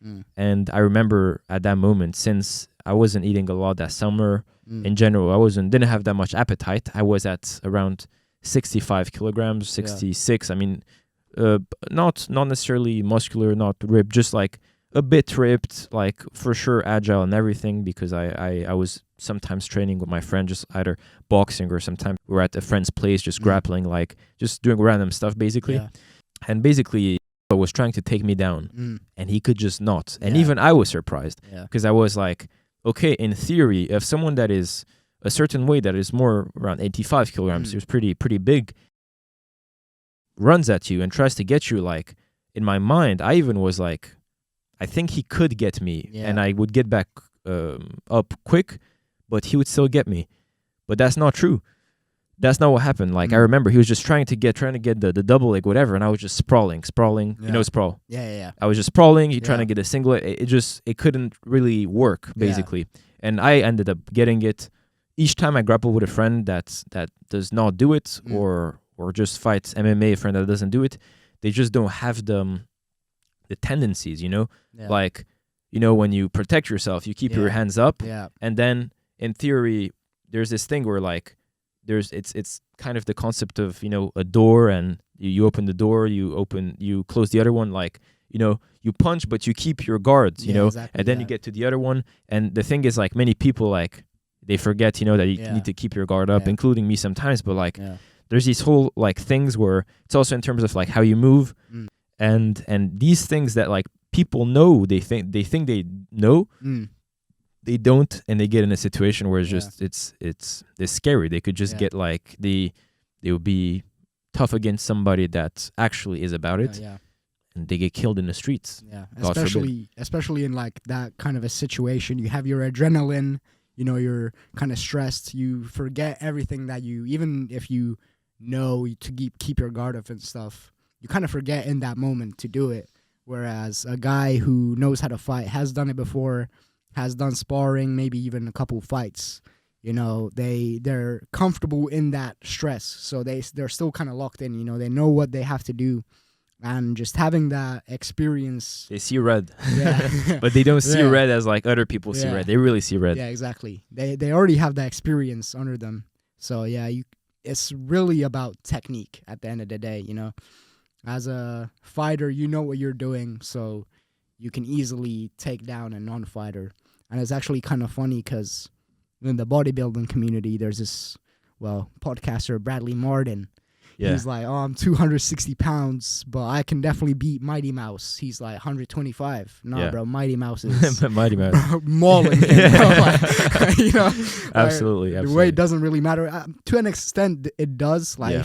S1: and I remember at that moment, since I wasn't eating a lot that summer, in general, didn't have that much appetite. I was at around 65 kilograms, 66. I mean, not necessarily muscular, not ripped, just like a bit ripped, like for sure agile and everything, because I was sometimes training with my friend, just either boxing or sometimes we're at a friend's place just grappling, like just doing random stuff basically. And basically was trying to take me down and he could just not. And even I was surprised, because I was like, okay, in theory, if someone that is a certain weight, that is more around 85 kilograms, who's pretty big, runs at you and tries to get you, like in my mind, I even was like, I think he could get me and I would get back up quick, but he would still get me. But that's not true. that's not what happened. Like I remember he was just trying to get the double leg, whatever, and I was just sprawling.
S2: Yeah.
S1: You know, sprawl.
S2: Yeah.
S1: I was just sprawling. He
S2: Yeah.
S1: trying to get a single. It couldn't really work basically, and I ended up getting it. Each time I grapple with a friend that does not do it, or just fights MMA, a friend that doesn't do it, they just don't have the tendencies, you know, like, you know, when you protect yourself, you keep your hands up, and then in theory, there's this thing where like it's kind of the concept of, you know, a door, and you open the door, you close the other one, like, you know, you punch but you keep your guards, you know, exactly, and then you get to the other one. And the thing is, like, many people, like, they forget, you know, that you need to keep your guard up, including me sometimes, but like there's these whole like things where it's also in terms of like how you move, and these things that like people know, they think they know, they don't, and they get in a situation where it's just it's scary. They could just get like they would be tough against somebody that actually is about it, and they get killed in the streets.
S2: Especially in like that kind of a situation. You have your adrenaline, you know, you're kind of stressed, you forget everything that you, even if you know to keep your guard up and stuff, you kind of forget in that moment to do it. Whereas a guy who knows how to fight, has done it before, has done sparring, maybe even a couple fights, you know, they're comfortable in that stress, so they're still kind of locked in, you know, they know what they have to do. And just having that experience,
S1: they see red, but they don't see red as like other people see red. They really see red.
S2: Yeah, exactly. They already have that experience under them. So it's really about technique at the end of the day. You know, as a fighter, you know what you're doing, so you can easily take down a non-fighter. And it's actually kind of funny because in the bodybuilding community, there's this podcaster Bradley Martin. Yeah. He's like, I'm 260 pounds, but I can definitely beat Mighty Mouse. He's like 125. Nah, bro, Mighty Mouse is
S1: Mighty Mouse
S2: mauling him. Like, you know,
S1: absolutely.
S2: The weight doesn't really matter. To an extent, it does. Like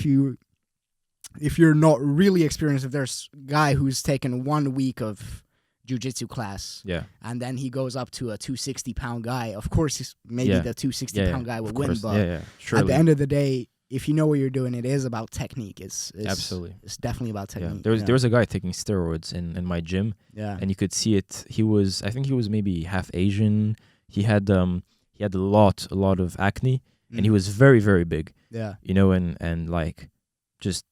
S2: if you're not really experienced, if there's a guy who's taken 1 week of jiu-jitsu class, and then he goes up to a 260-pound guy, of course, maybe the 260-pound guy will win. But at the end of the day, if you know what you're doing, it is about technique. It's
S1: absolutely.
S2: It's definitely about technique.
S1: There was a guy taking steroids in my gym. Yeah. And you could see it. I think he was maybe half Asian. He had a lot of acne, and he was very, very big. Yeah. You know, and like just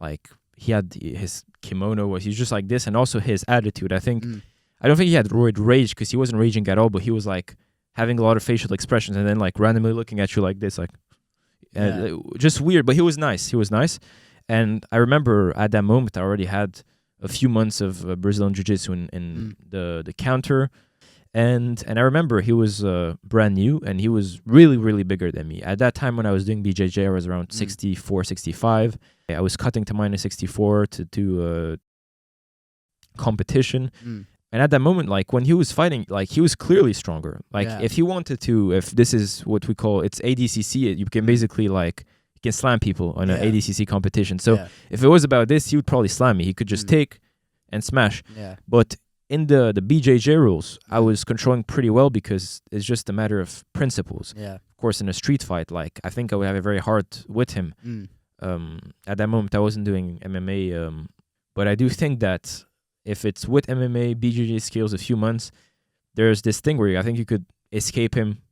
S1: like he had his kimono he's just like this, and also his attitude. I don't think he had roid rage, because he wasn't raging at all, but he was like having a lot of facial expressions, and then like randomly looking at you like this, like just weird. But he was nice. And I remember at that moment I already had a few months of Brazilian jiu-jitsu in the counter, and I remember he was brand new, and he was really, really bigger than me. At that time when I was doing BJJ, I was around 64, 65. I was cutting to minus 64 to do competition. And at that moment, like when he was fighting, like he was clearly stronger. Like if he wanted to, if this is what we call, it's ADCC, you can basically like, you can slam people on an ADCC competition. So if it was about this, he would probably slam me. He could just take and smash. But in the BJJ rules, I was controlling pretty well, because it's just a matter of principles. Of course, in a street fight, like I think I would have it very hard with him. At that moment, I wasn't doing MMA, but I do think that if it's with MMA, BJJ skills, a few months, there's this thing where I think you could escape him,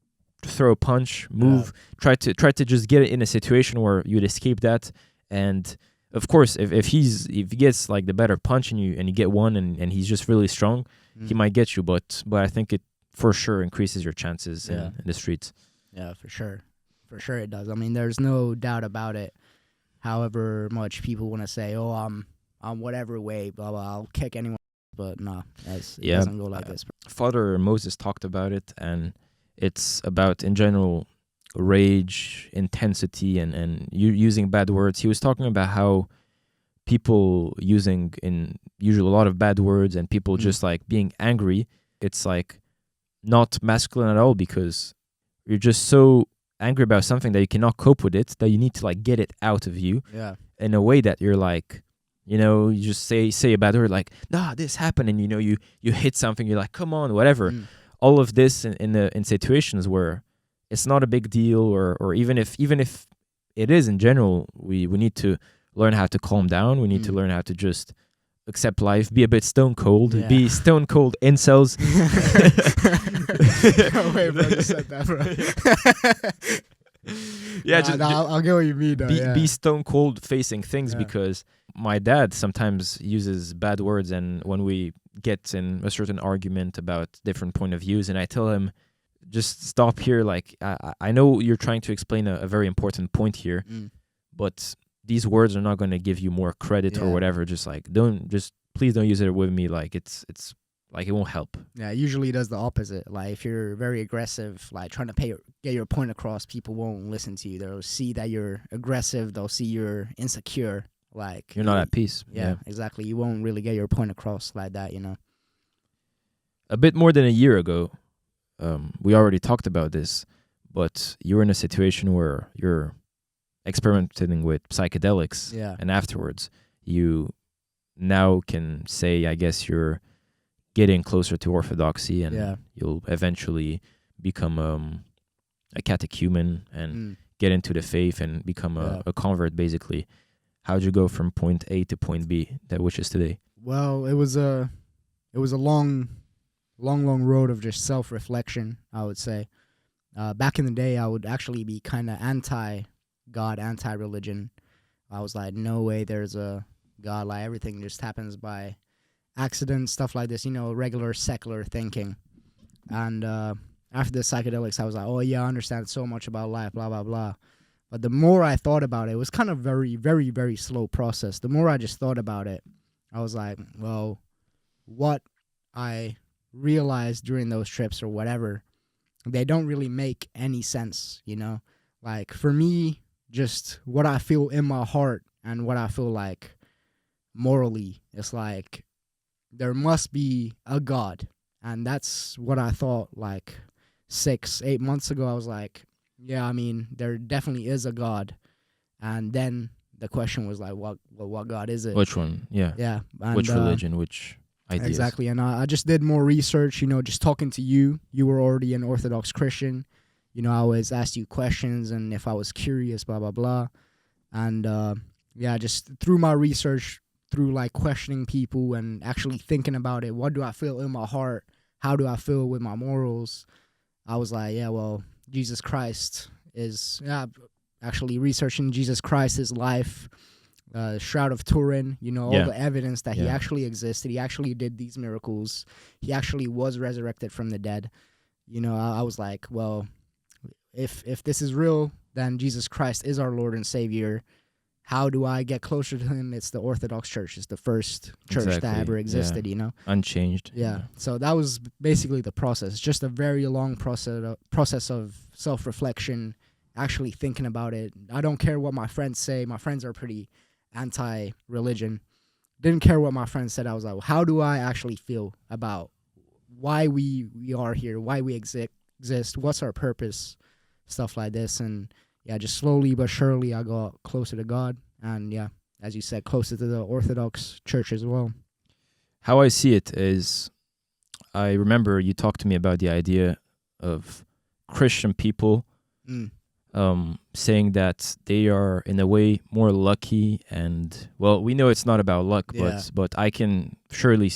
S1: throw a punch, move, try to just get it in a situation where you'd escape that. And of course, if he gets like the better punch and you get one, and he's just really strong, he might get you. But I think it for sure increases your chances in the streets.
S2: Yeah, for sure it does. I mean, there's no doubt about it. However much people want to say, "Oh, I'm whatever weight, blah blah, I'll kick anyone," but no, it doesn't go like this.
S1: Father Moses talked about it, and it's about, in general, rage, intensity, and using bad words. He was talking about how people using usually a lot of bad words, and people just like being angry, it's like not masculine at all, because you're just so angry about something that you cannot cope with it, that you need to like get it out of you in a way that you're like, you know, you just say a bad word like, nah, this happened, and you know, you hit something, you're like, come on, whatever. All of this in situations where it's not a big deal, or even if it is in general. We need to learn how to calm down. We need to learn how to just accept life, be a bit stone cold, be stone cold incels.
S2: Oh, wait, bro, you said that, bro. I'll get what you mean, though.
S1: Be stone cold facing things, because my dad sometimes uses bad words, and when we get in a certain argument about different point of views, and I tell him, just stop here. Like, I know you're trying to explain a very important point here, but these words are not going to give you more credit or whatever. Just like, please don't use it with me. Like, it's like, it won't help.
S2: Yeah, it usually does the opposite. Like, if you're very aggressive, like trying to get your point across, people won't listen to you. They'll see that you're aggressive. They'll see you're insecure. Like,
S1: you're not at peace.
S2: Yeah, exactly. You won't really get your point across like that,
S1: A bit more than a year ago, we already talked about this, but you're in a situation where you're experimenting with psychedelics, and afterwards you now can say, I guess, you're getting closer to orthodoxy, and you'll eventually become a catechumen and get into the faith and become a convert, basically. How'd you go from point A to point B, which is today?
S2: Well, it was a long road of just self-reflection, I would say. Back in the day, I would actually be kind of anti-God, anti-religion. I was like, no way there's a God. Like, everything just happens by accident, stuff like this, regular secular thinking. And after the psychedelics, I was like, oh yeah, I understand so much about life, blah, blah, blah. But the more I thought about it, it was kind of very, very, very slow process. The more I just thought about it, I was like, well, what I realized during those trips or whatever, they don't really make any sense, Like, for me, just what I feel in my heart and what I feel like morally, it's like there must be a God. And that's what I thought like 6-8 months ago. I was like, yeah, I mean, there definitely is a God. And then the question was like, what God is it?
S1: Which one? Yeah.
S2: Yeah. And,
S1: which religion? Which ideas?
S2: Exactly. And I just did more research, just talking to you. You were already an Orthodox Christian. I always asked you questions, and if I was curious, blah, blah, blah. And just through my research, through like questioning people and actually thinking about it, what do I feel in my heart? How do I feel with my morals? I was like, yeah, well, Jesus Christ is, actually researching Jesus Christ, his life, Shroud of Turin, all the evidence that he actually existed. He actually did these miracles. He actually was resurrected from the dead. I was like, well, if this is real, then Jesus Christ is our Lord and Savior. How do I get closer to him? It's the Orthodox Church. It's the first church that ever existed,
S1: Unchanged.
S2: Yeah. So that was basically the process. It's just a very long process of self-reflection, actually thinking about it. I don't care what my friends say. My friends are pretty anti-religion. Didn't care what my friends said. I was like, well, how do I actually feel about why we are here, why we exist, what's our purpose, stuff like this. And just slowly but surely I got closer to God, and as you said, closer to the Orthodox Church as well.
S1: How I see it is, I remember you talked to me about the idea of Christian people saying that they are in a way more lucky, and well, we know it's not about luck, but I can surely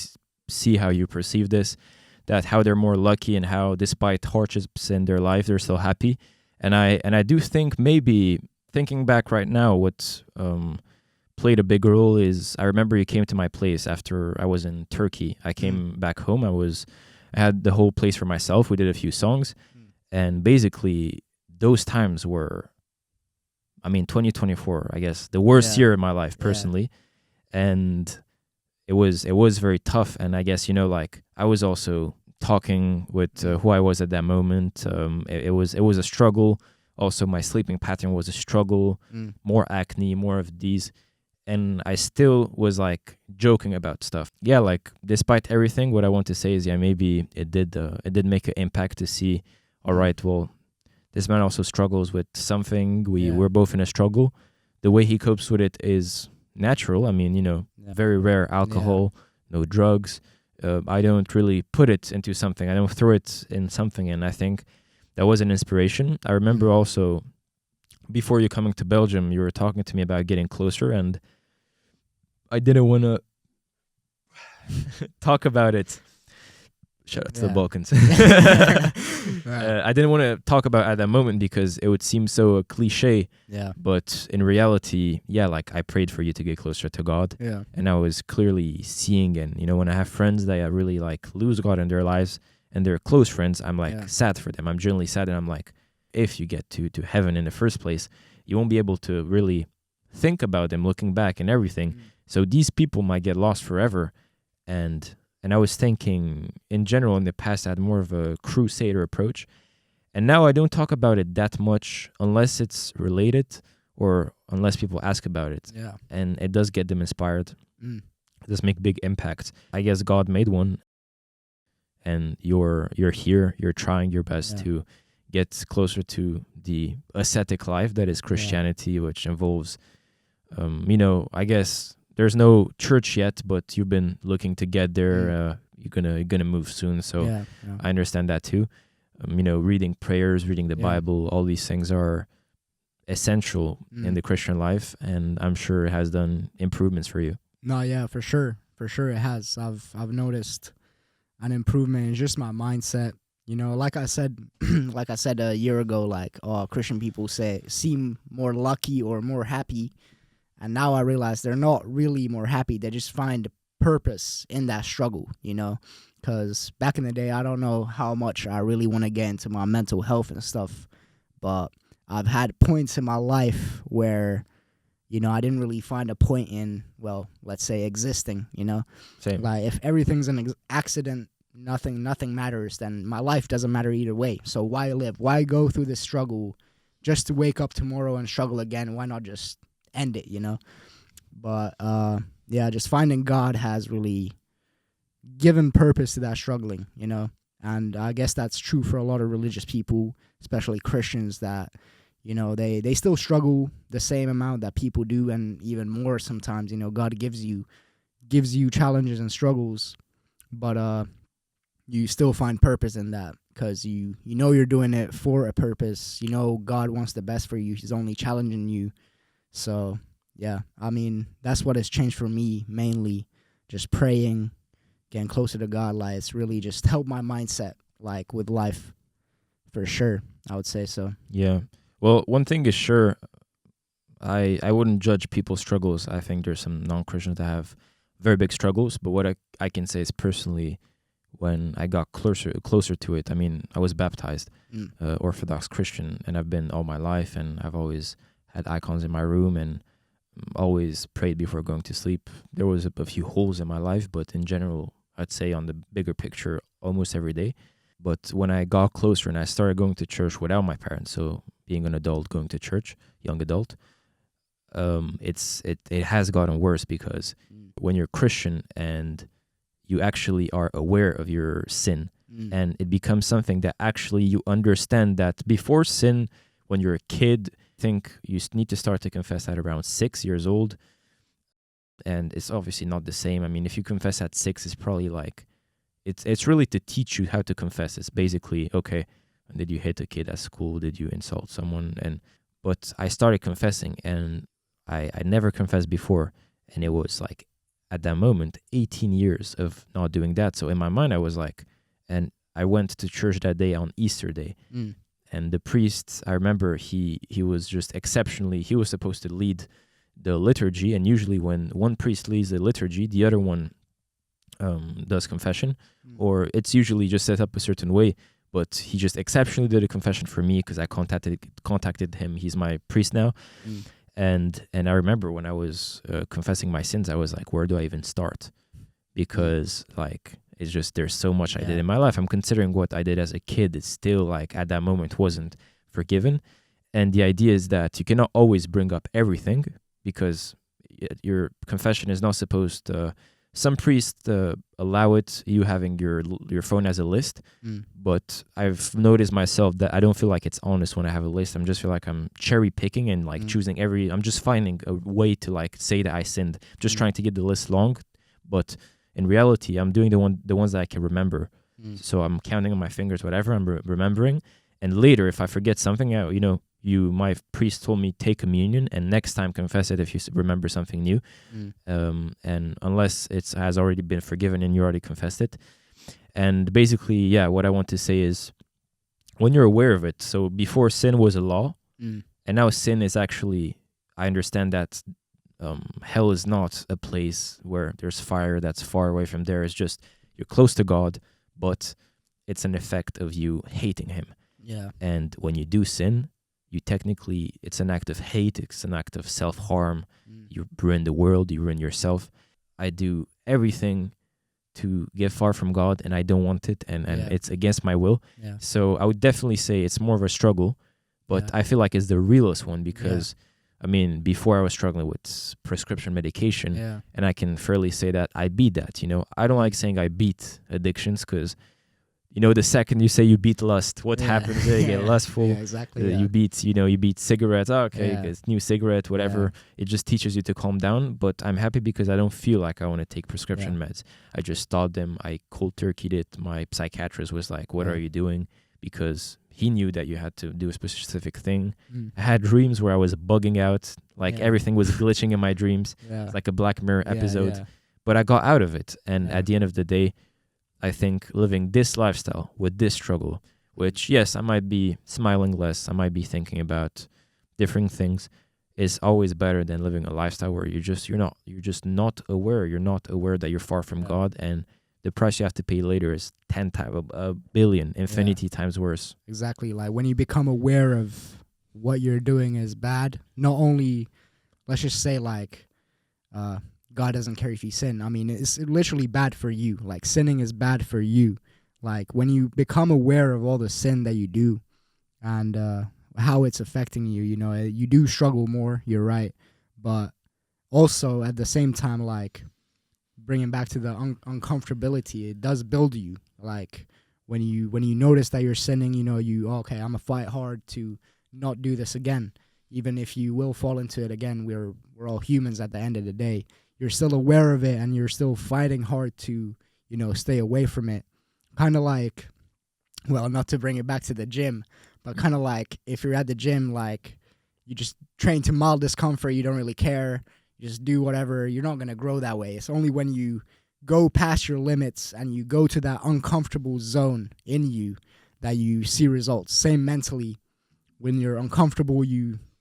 S1: see how you perceive this, that how they're more lucky and how despite hardships in their life they're still happy. And I do think, maybe thinking back right now, what played a big role is, I remember you came to my place after I was in Turkey. I came back home. I had the whole place for myself. We did a few songs, and basically those times were, 2024, I guess, the worst year in my life personally, and it was very tough. And I guess I was also talking with who I was at that moment. It was a struggle. Also, my sleeping pattern was a struggle. More acne, more of these, and I still was like joking about stuff. Yeah, like despite everything, what I want to say is, maybe it did make an impact to see. All right, well, this man also struggles with something. We're both in a struggle. The way he copes with it is natural. Very rare alcohol, no drugs. I don't really put it into something. I don't throw it in something. And I think that was an inspiration. I remember also before you coming to Belgium, you were talking to me about getting closer, and I didn't want to talk about it. Shout out to the Balkans. I didn't want to talk about at that moment because it would seem so cliche.
S2: Yeah.
S1: But in reality, like I prayed for you to get closer to God.
S2: Yeah.
S1: And I was clearly seeing, and when I have friends that really like lose God in their lives and they're close friends, I'm like sad for them. I'm genuinely sad, and I'm like, if you get to heaven in the first place, you won't be able to really think about them looking back and everything. So these people might get lost forever. And I was thinking, in general, in the past, I had more of a crusader approach. And now I don't talk about it that much unless it's related or unless people ask about it.
S2: Yeah.
S1: And it does get them inspired. It does make big impact. I guess God made one. And you're here, you're trying your best to get closer to the ascetic life that is Christianity, which involves, I guess there's no church yet, but you've been looking to get there. You're gonna move soon, so I understand that too. Reading prayers, reading the Bible, all these things are essential in the Christian life, and I'm sure it has done improvements for you.
S2: No, yeah, for sure it has. I've noticed an improvement in just my mindset. Like I said a year ago, like, Christian people seem more lucky or more happy. And now I realize they're not really more happy. They just find purpose in that struggle, Because back in the day, I don't know how much I really want to get into my mental health and stuff. But I've had points in my life where, I didn't really find a point in, well, let's say existing,
S1: Same.
S2: Like if everything's an accident, nothing matters, then my life doesn't matter either way. So why live? Why go through this struggle just to wake up tomorrow and struggle again? Why not just end it, But just finding God has really given purpose to that struggling, and I guess that's true for a lot of religious people, especially Christians, that they still struggle the same amount that people do, and even more sometimes. God gives you challenges and struggles, but you still find purpose in that because you're doing it for a purpose. God wants the best for you. He's only challenging you. So, I mean, that's what has changed for me, mainly just praying, getting closer to God. Like, it's really just helped my mindset, like, with life, for sure, I would say so.
S1: Yeah. Well, one thing is sure, I wouldn't judge people's struggles. I think there's some non-Christians that have very big struggles, but what I can say is personally, when I got closer to it, I mean, I was baptized, Orthodox Christian, and I've been all my life, and I've always had icons in my room and always prayed before going to sleep. There was a few holes in my life, but in general, I'd say on the bigger picture, almost every day. But when I got closer and I started going to church without my parents, so being an adult going to church, young adult, it has gotten worse because when you're Christian and you actually are aware of your sin, and it becomes something that actually you understand that before sin, when you're a kid, I think you need to start to confess at around 6 years old. And it's obviously not the same. I mean, if you confess at 6, it's probably like, it's really to teach you how to confess. It's basically, okay, did you hit a kid at school? Did you insult someone? But I started confessing, and I never confessed before. And it was like, at that moment, 18 years of not doing that. So in my mind, I was like, and I went to church that day on Easter Day. And the priest, I remember he was just exceptionally, he was supposed to lead the liturgy. And usually when one priest leads the liturgy, the other one does confession. Or it's usually just set up a certain way. But he just exceptionally did a confession for me because I contacted him. He's my priest now. And I remember when I was confessing my sins, I was like, where do I even start? Because like, it's just, there's so much I did in my life. I'm considering what I did as a kid. It's still like, at that moment, wasn't forgiven. And the idea is that you cannot always bring up everything because your confession is not supposed to, some priests allow it, you having your phone as a list. But I've noticed myself that I don't feel like it's honest when I have a list. I just feel like I'm cherry picking and like choosing I'm just finding a way to like say that I sinned, just trying to get the list long. But in reality, I'm doing the ones that I can remember. So I'm counting on my fingers, whatever I'm remembering. And later, if I forget something, my priest told me take communion and next time confess it if you remember something new. And unless it has already been forgiven and you already confessed it. And basically, what I want to say is when you're aware of it, so before sin was a law, and now sin is actually, I understand that hell is not a place where there's fire that's far away from there. It's just you're close to God, but it's an effect of you hating him.
S2: Yeah.
S1: And when you do sin, it's an act of hate, it's an act of self-harm. You ruin the world, you ruin yourself. I do everything to get far from God, and I don't want it, and it's against my will.
S2: Yeah.
S1: So I would definitely say it's more of a struggle, but I feel like it's the realest one because, before I was struggling with prescription medication, and I can fairly say that I beat that, I don't like saying I beat addictions because, the second you say you beat lust, what happens there? You get lustful.
S2: Yeah, exactly.
S1: You beat cigarettes. Oh, okay, it's new cigarette, whatever. It just teaches you to calm down. But I'm happy because I don't feel like I want to take prescription meds. I just stopped them. I cold turkeyed it. My psychiatrist was like, "What are you doing?" Because he knew that you had to do a specific thing. I had dreams where I was bugging out, like everything was glitching in my dreams. It's like a Black Mirror episode. But I got out of it, and at the end of the day, I think living this lifestyle with this struggle, which, yes, I might be smiling less, I might be thinking about different things, is always better than living a lifestyle where you're just not aware. You're not aware that you're far from God, and the price you have to pay later is 10 times, a billion, infinity times worse.
S2: Exactly. Like when you become aware of what you're doing is bad, not only, let's just say God doesn't care if you sin. I mean, it's literally bad for you. Like, sinning is bad for you. Like, when you become aware of all the sin that you do and how it's affecting you, you do struggle more, you're right. But also, at the same time, like, bringing back to the uncomfortability, it does build you. Like, when you notice that you're sinning, okay, I'm going to fight hard to not do this again. Even if you will fall into it again, we're all humans at the end of the day. You're still aware of it and you're still fighting hard to, stay away from it. Kind of like, well, not to bring it back to the gym, but kind of like if you're at the gym, like you just train to mild discomfort, you don't really care, you just do whatever, you're not going to grow that way. It's only when you go past your limits and you go to that uncomfortable zone in you that you see results. Same mentally, when you're uncomfortable,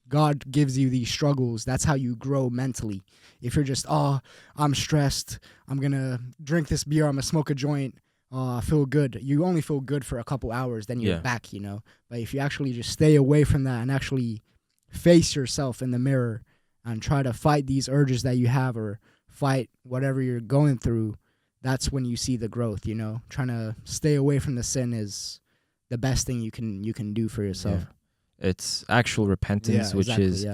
S2: God gives you these struggles. That's how you grow mentally. If you're just, I'm stressed, I'm going to drink this beer, I'm going to smoke a joint, I feel good. You only feel good for a couple hours, then you're back, But if you actually just stay away from that and actually face yourself in the mirror and try to fight these urges that you have or fight whatever you're going through, that's when you see the growth, Trying to stay away from the sin is the best thing you can do for yourself.
S1: Yeah. It's actual repentance, which is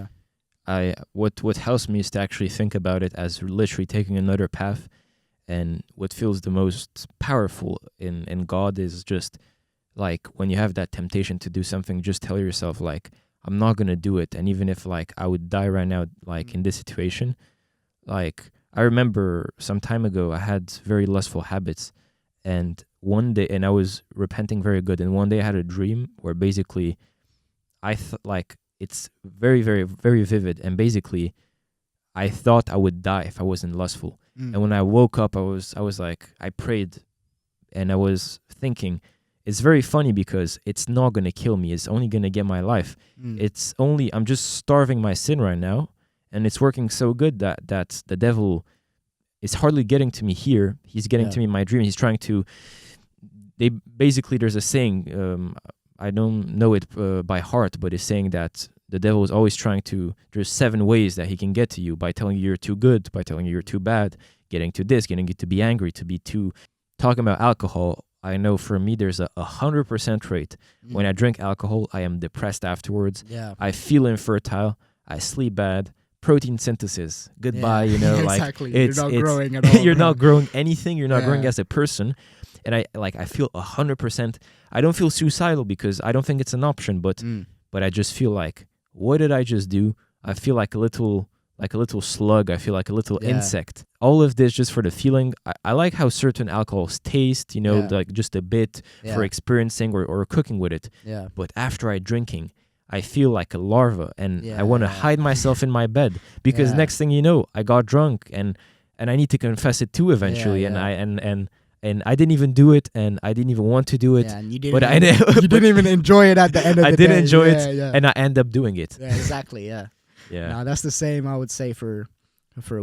S1: what helps me is to actually think about it as literally taking another path. And what feels the most powerful in God is just like when you have that temptation to do something, just tell yourself like, I'm not going to do it. And even if like I would die right now, like in this situation, like I remember some time ago, I had very lustful habits and one day, and I was repenting very good. And one day I had a dream where basically I like it's very, very, very vivid. And basically, I thought I would die if I wasn't lustful. And when I woke up, I was like, I prayed, and I was thinking, it's very funny because it's not gonna kill me. It's only gonna get my life. I'm just starving my sin right now, and it's working so good that the devil is hardly getting to me here. He's getting to me in my dream. He's trying to. There's a saying. I don't know it by heart, but it's saying that the devil is always trying to, there's 7 ways that he can get to you by telling you you're too good, by telling you you're too bad, getting to this, getting you to be angry, to be too, talking about alcohol. I know for me, there's a 100% rate. When I drink alcohol, I am depressed afterwards. Yeah. I feel infertile. I sleep bad. Protein synthesis. Goodbye,
S2: exactly.
S1: You're
S2: not growing at all.
S1: You're not growing anything. You're not growing as a person. And I feel 100%. I don't feel suicidal because I don't think it's an option, but I just feel like, what did I just do? I feel like a little like a little slug. I feel like a little
S2: Yeah.
S1: insect. All of this just for the feeling. I like how certain alcohols taste,
S2: Yeah.
S1: like just a bit
S2: Yeah.
S1: for experiencing or cooking with it.
S2: Yeah.
S1: But after I drinking, I feel like a larva, and
S2: Yeah,
S1: I want to
S2: yeah.
S1: hide myself in my bed because
S2: Yeah.
S1: next thing you know, I got drunk, and I need to confess it too eventually.
S2: Yeah,
S1: And I didn't even do it, and I didn't even want to do it.
S2: Yeah, and you didn't.
S1: But I
S2: even,
S1: didn't-
S2: you didn't even enjoy it at the end of
S1: I
S2: the
S1: didn't
S2: day.
S1: enjoy
S2: Yeah,
S1: it,
S2: Yeah.
S1: and I end up doing it.
S2: Yeah, exactly. Yeah.
S1: Yeah.
S2: No, that's the same. I would say for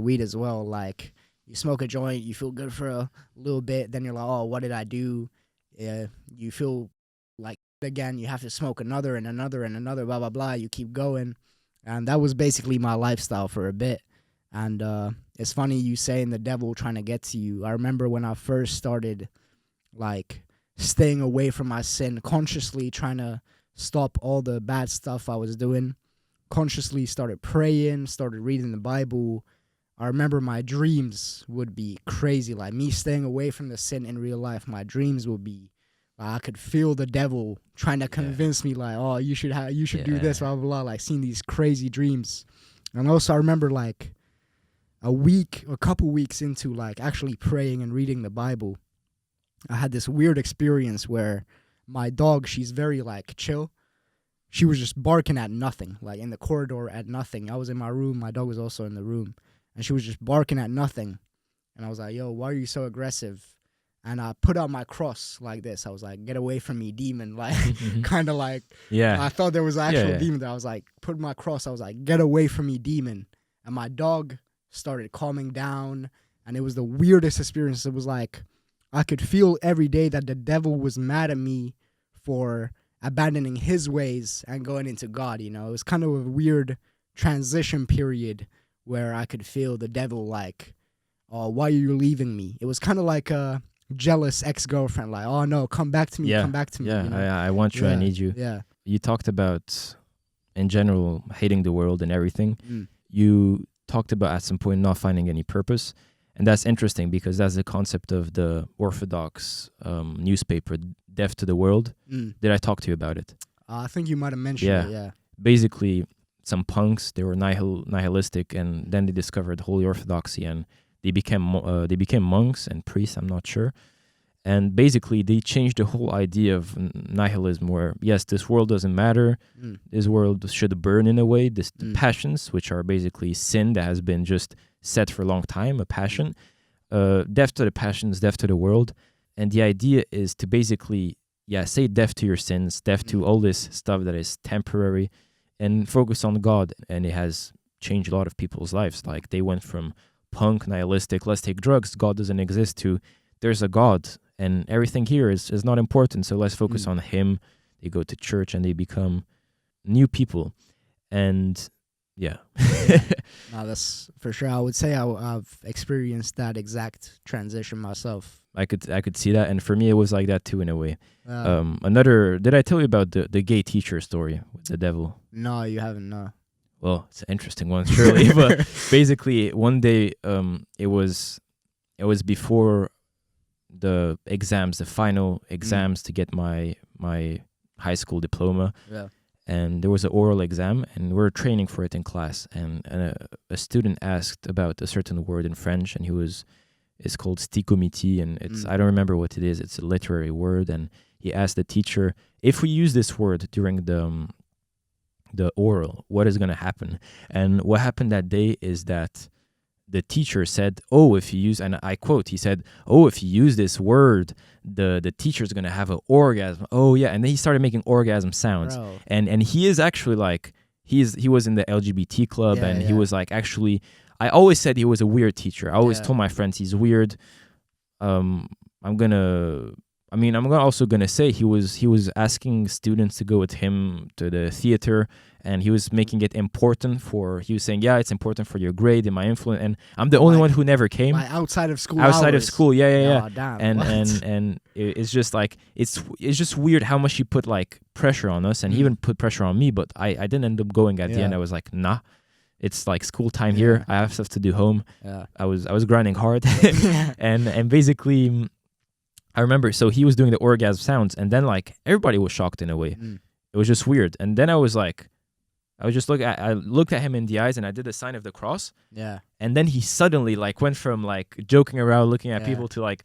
S2: weed as well. Like you smoke a joint, you feel good for a little bit, then you're like, oh, what did I do? Yeah. You feel like again. You have to smoke another and another and another. Blah blah blah. You keep going, and that was basically my lifestyle for a bit. And it's funny you saying the devil trying to get to you. I remember when I first started, like, staying away from my sin, consciously trying to stop all the bad stuff I was doing, consciously started praying, started reading the Bible. I remember my dreams would be crazy. Like, me staying away from the sin in real life, my dreams would be, I could feel the devil trying to convince me, like, oh, you should do this, blah, blah, blah, like, seeing these crazy dreams. And also I remember, like, a couple weeks into, like, actually praying and reading the Bible, I had this weird experience where my dog, she's very, like, chill. She was just barking at nothing, like, in the corridor at nothing. I was in my room. My dog was also in the room. And she was just barking at nothing. And I was like, yo, why are you so aggressive? And I put out my cross like this. I was like, get away from me, demon. Like, kind of like,
S1: Yeah.
S2: I thought there was an actual
S1: Yeah.
S2: demon there. I was like, put my cross. I was like, get away from me, demon. And my dog started calming down. And it was the weirdest experience. It was like, I could feel every day that the devil was mad at me for abandoning his ways and going into God, you know. It was kind of a weird transition period where I could feel the devil like, oh, why are you leaving me? It was kind of like a jealous ex-girlfriend, like, oh no, come back to me, come back to me.
S1: Yeah,
S2: you know?
S1: I want you, I need you.
S2: Yeah.
S1: You talked about, in general, hating the world and everything.
S2: Mm.
S1: You talked about at some point not finding any purpose. And that's interesting because that's the concept of the Orthodox newspaper, Deaf to the World.
S2: Mm.
S1: Did I talk to you about it?
S2: I think you might have mentioned it, yeah.
S1: Basically, some punks, they were nihilistic, and then they discovered Holy Orthodoxy, and they became monks and priests, I'm not sure. And basically, they changed the whole idea of nihilism, where, yes, this world doesn't matter. This world should burn in a way. The passions, which are basically sin that has been just set for a long time, a passion. Deaf to the passions, deaf to the world. And the idea is to basically, say deaf to your sins, deaf to all this stuff that is temporary, and focus on God. And it has changed a lot of people's lives. Like, they went from punk, nihilistic, let's take drugs, God doesn't exist, to there's a God, and everything here is not important, so let's focus on Him. They go to church, and they become new people. And yeah.
S2: No, that's for sure. I would say I've experienced that exact transition myself.
S1: I could see that, and for me, it was like that too, in a way. Did I tell you about the gay teacher story with the devil?
S2: No, you haven't, no.
S1: Well, it's an interesting one, surely. But basically, one day, it was before the exams, the final exams to get my high school diploma.
S2: Yeah.
S1: And there was an oral exam, and we were training for it in class. And a student asked about a certain word in French, and it's called stikomiti, and I don't remember what it is. It's a literary word, and he asked the teacher, if we use this word during the oral, what is going to happen? And what happened that day is that the teacher said, oh, if you use, and I quote, he said, oh, if you use this word, the teacher's going to have an orgasm. Oh, yeah. And then he started making orgasm sounds.
S2: Bro.
S1: And he is actually like, he was in the LGBT club, and he was like, actually, I always said he was a weird teacher. I always told my friends he's weird. I'm also gonna say he was asking students to go with him to the theater, and he was making it important he was saying, it's important for your grade and my influence, and I'm the only one who never came.
S2: Like outside of school
S1: Outside
S2: hours.
S1: of school, yeah.
S2: Oh, damn,
S1: and it's just like, it's just weird how much he put like pressure on us, and he even put pressure on me, but I didn't end up going at the end. I was like, nah. It's like school time here. I have stuff to do home. Yeah. I was grinding hard. and basically, I remember, so he was doing the orgasm sounds, and then like everybody was shocked in a way. It was just weird. And then I was like, I looked at him in the eyes and I did the sign of the cross.
S2: Yeah.
S1: And then he suddenly like went from like joking around, looking at
S2: Yeah.
S1: people to like,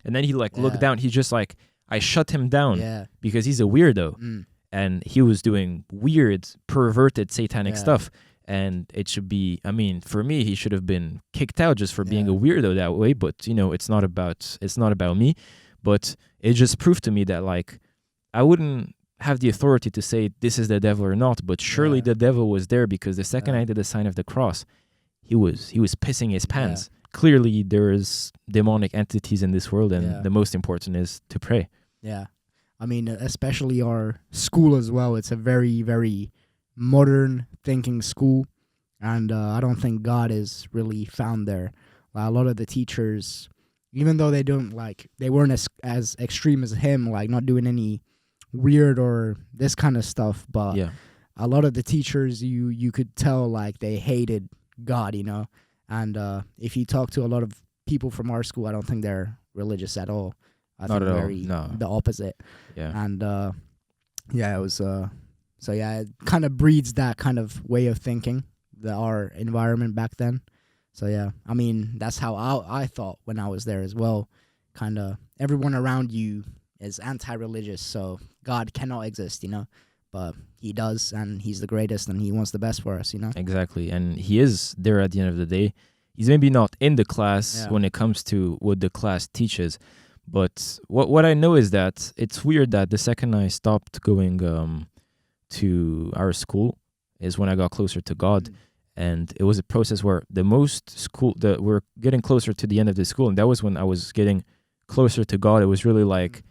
S1: and then he like looked
S2: Yeah.
S1: down. He just like, I shut him down
S2: Yeah.
S1: because he's a weirdo.
S2: Mm.
S1: And he was doing weird, perverted, satanic
S2: Yeah.
S1: stuff. And it should be, I mean, for me, he should have been kicked out just for being a
S2: Yeah.
S1: weirdo that way. But, you know, it's not about me. But it just proved to me that like, I wouldn't have the authority to say this is the devil or not. But surely
S2: Yeah.
S1: the devil was there, because the second
S2: Yeah.
S1: I did the sign of the cross, he was pissing his pants. Clearly, there is demonic entities in this world. And
S2: Yeah.
S1: the most important is to pray.
S2: Yeah. I mean, especially our school as well. It's a very, very modern thinking school. And I don't think God is really found there. A lot of the teachers, even though they weren't as extreme as him, like not doing any weird or this kind of stuff. But
S1: Yeah.
S2: a lot of the teachers, you could tell like they hated God, you know. And if you talk to a lot of people from our school, I don't think they're religious at all. I
S1: Not
S2: think
S1: at all,
S2: very
S1: no.
S2: the opposite.
S1: Yeah.
S2: And yeah, it was so yeah, it kind of breeds that kind of way of thinking, our environment back then. So yeah, I mean, that's how I thought when I was there as well. Kind of everyone around you is anti-religious, so God cannot exist, you know. But he does, and he's the greatest, and he wants the best for us, you know.
S1: Exactly. And he is there at the end of the day. He's maybe not in the class
S2: Yeah.
S1: when it comes to what the class teaches. But what I know is that it's weird that the second I stopped going to our school is when I got closer to God.
S2: Mm.
S1: And it was a process where we're getting closer to the end of the school. And that was when I was getting closer to God. It was really like,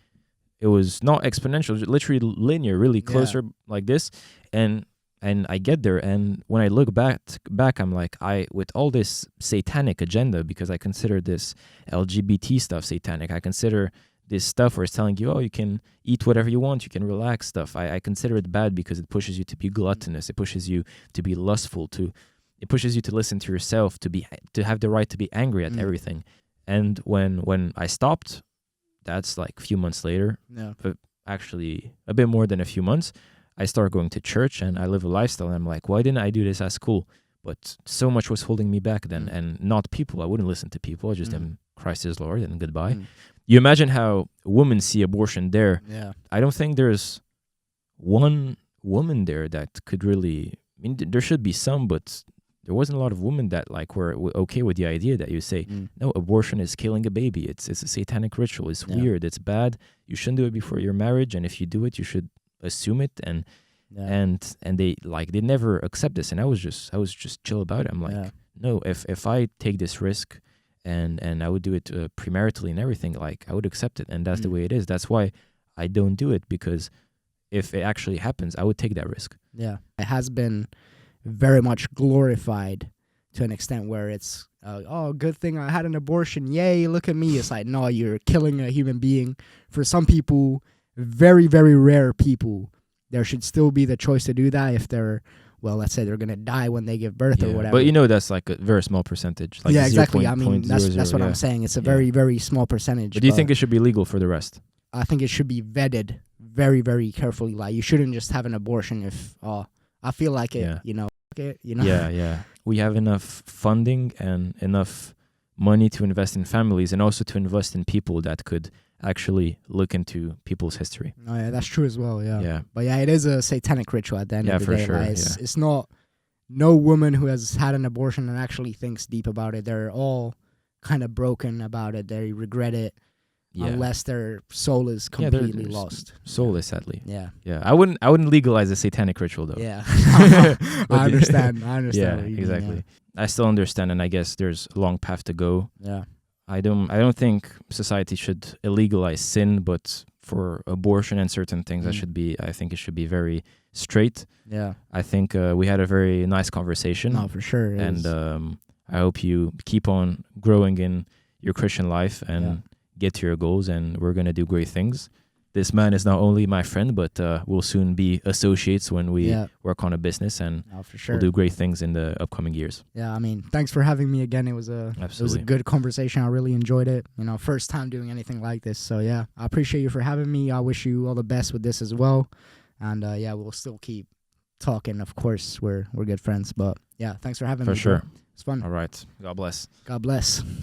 S1: it was not exponential, literally linear, really closer like this. And I get there, and when I look back, I'm like, with all this satanic agenda, because I consider this LGBT stuff satanic. I consider this stuff where it's telling you, oh, you can eat whatever you want, you can relax stuff. I consider it bad because it pushes you to be gluttonous. It pushes you to be lustful. It pushes you to listen to yourself, to have the right to be angry at everything. And when I stopped, that's like a few months later.
S2: Yeah.
S1: But actually a bit more than a few months, I started going to church and I live a lifestyle. And I'm like, why didn't I do this at school? But so much was holding me back then, and not people. I wouldn't listen to people. I just am Christ is Lord and goodbye. You imagine how women see abortion there.
S2: Yeah.
S1: I don't think there's one woman there that could really, I mean, there should be some, but there wasn't a lot of women that like were okay with the idea that you say, no, abortion is killing a baby. It's a satanic ritual. It's weird. It's bad. You shouldn't do it before your marriage. And if you do it, you should assume it. And they never accept this. And I was just chill about it. I'm like, no, if I take this risk and I would do it premaritally and everything, like I would accept it. And that's the way it is. That's why I don't do it, because if it actually happens, I would take that risk.
S2: Yeah. It has been very much glorified to an extent where it's, oh, good thing I had an abortion. Yay, look at me. It's like, no, you're killing a human being. For some people, very, very rare people, there should still be the choice to do that if they're, well, let's say they're going to die when they give birth or whatever.
S1: But you know, that's like a very small percentage. Like
S2: exactly. I mean, that's what
S1: 0.00,
S2: I'm saying. It's a very, very small percentage.
S1: But do you think it should be legal for the rest?
S2: I think it should be vetted very, very carefully. Like, you shouldn't just have an abortion if, I feel like it, you know.
S1: Yeah. We have enough funding and enough money to invest in families, and also to invest in people that could actually look into people's history.
S2: Oh yeah, that's true as well. Yeah. But yeah, it is a satanic ritual at the end of the day.
S1: Yeah, for sure.
S2: Like, it's not no woman who has had an abortion and actually thinks deep about it. They're all kind of broken about it. They regret it. Unless their soul is completely lost.
S1: Soulless, sadly.
S2: Yeah.
S1: I wouldn't legalize a satanic ritual though.
S2: Yeah. I understand.
S1: Yeah,
S2: what you mean,
S1: exactly.
S2: yeah.
S1: I still understand, and I guess there's a long path to go.
S2: Yeah.
S1: I don't think society should illegalize sin, but for abortion and certain things, I think it should be very straight.
S2: Yeah.
S1: I think we had a very nice conversation.
S2: No, for sure.
S1: And I hope you keep on growing in your Christian life and get to your goals, and we're going to do great things. This man is not only my friend, but we'll soon be associates when we work on a business, and
S2: for sure.
S1: we'll do great things in the upcoming years.
S2: Yeah, I mean, thanks for having me again. It was a good conversation. I really enjoyed it. You know, first time doing anything like this. So yeah, I appreciate you for having me. I wish you all the best with this as well. And we'll still keep talk, and of course we're good friends. But yeah, thanks for having me.
S1: For sure.
S2: Bro. It's fun.
S1: All right. God bless.
S2: God bless.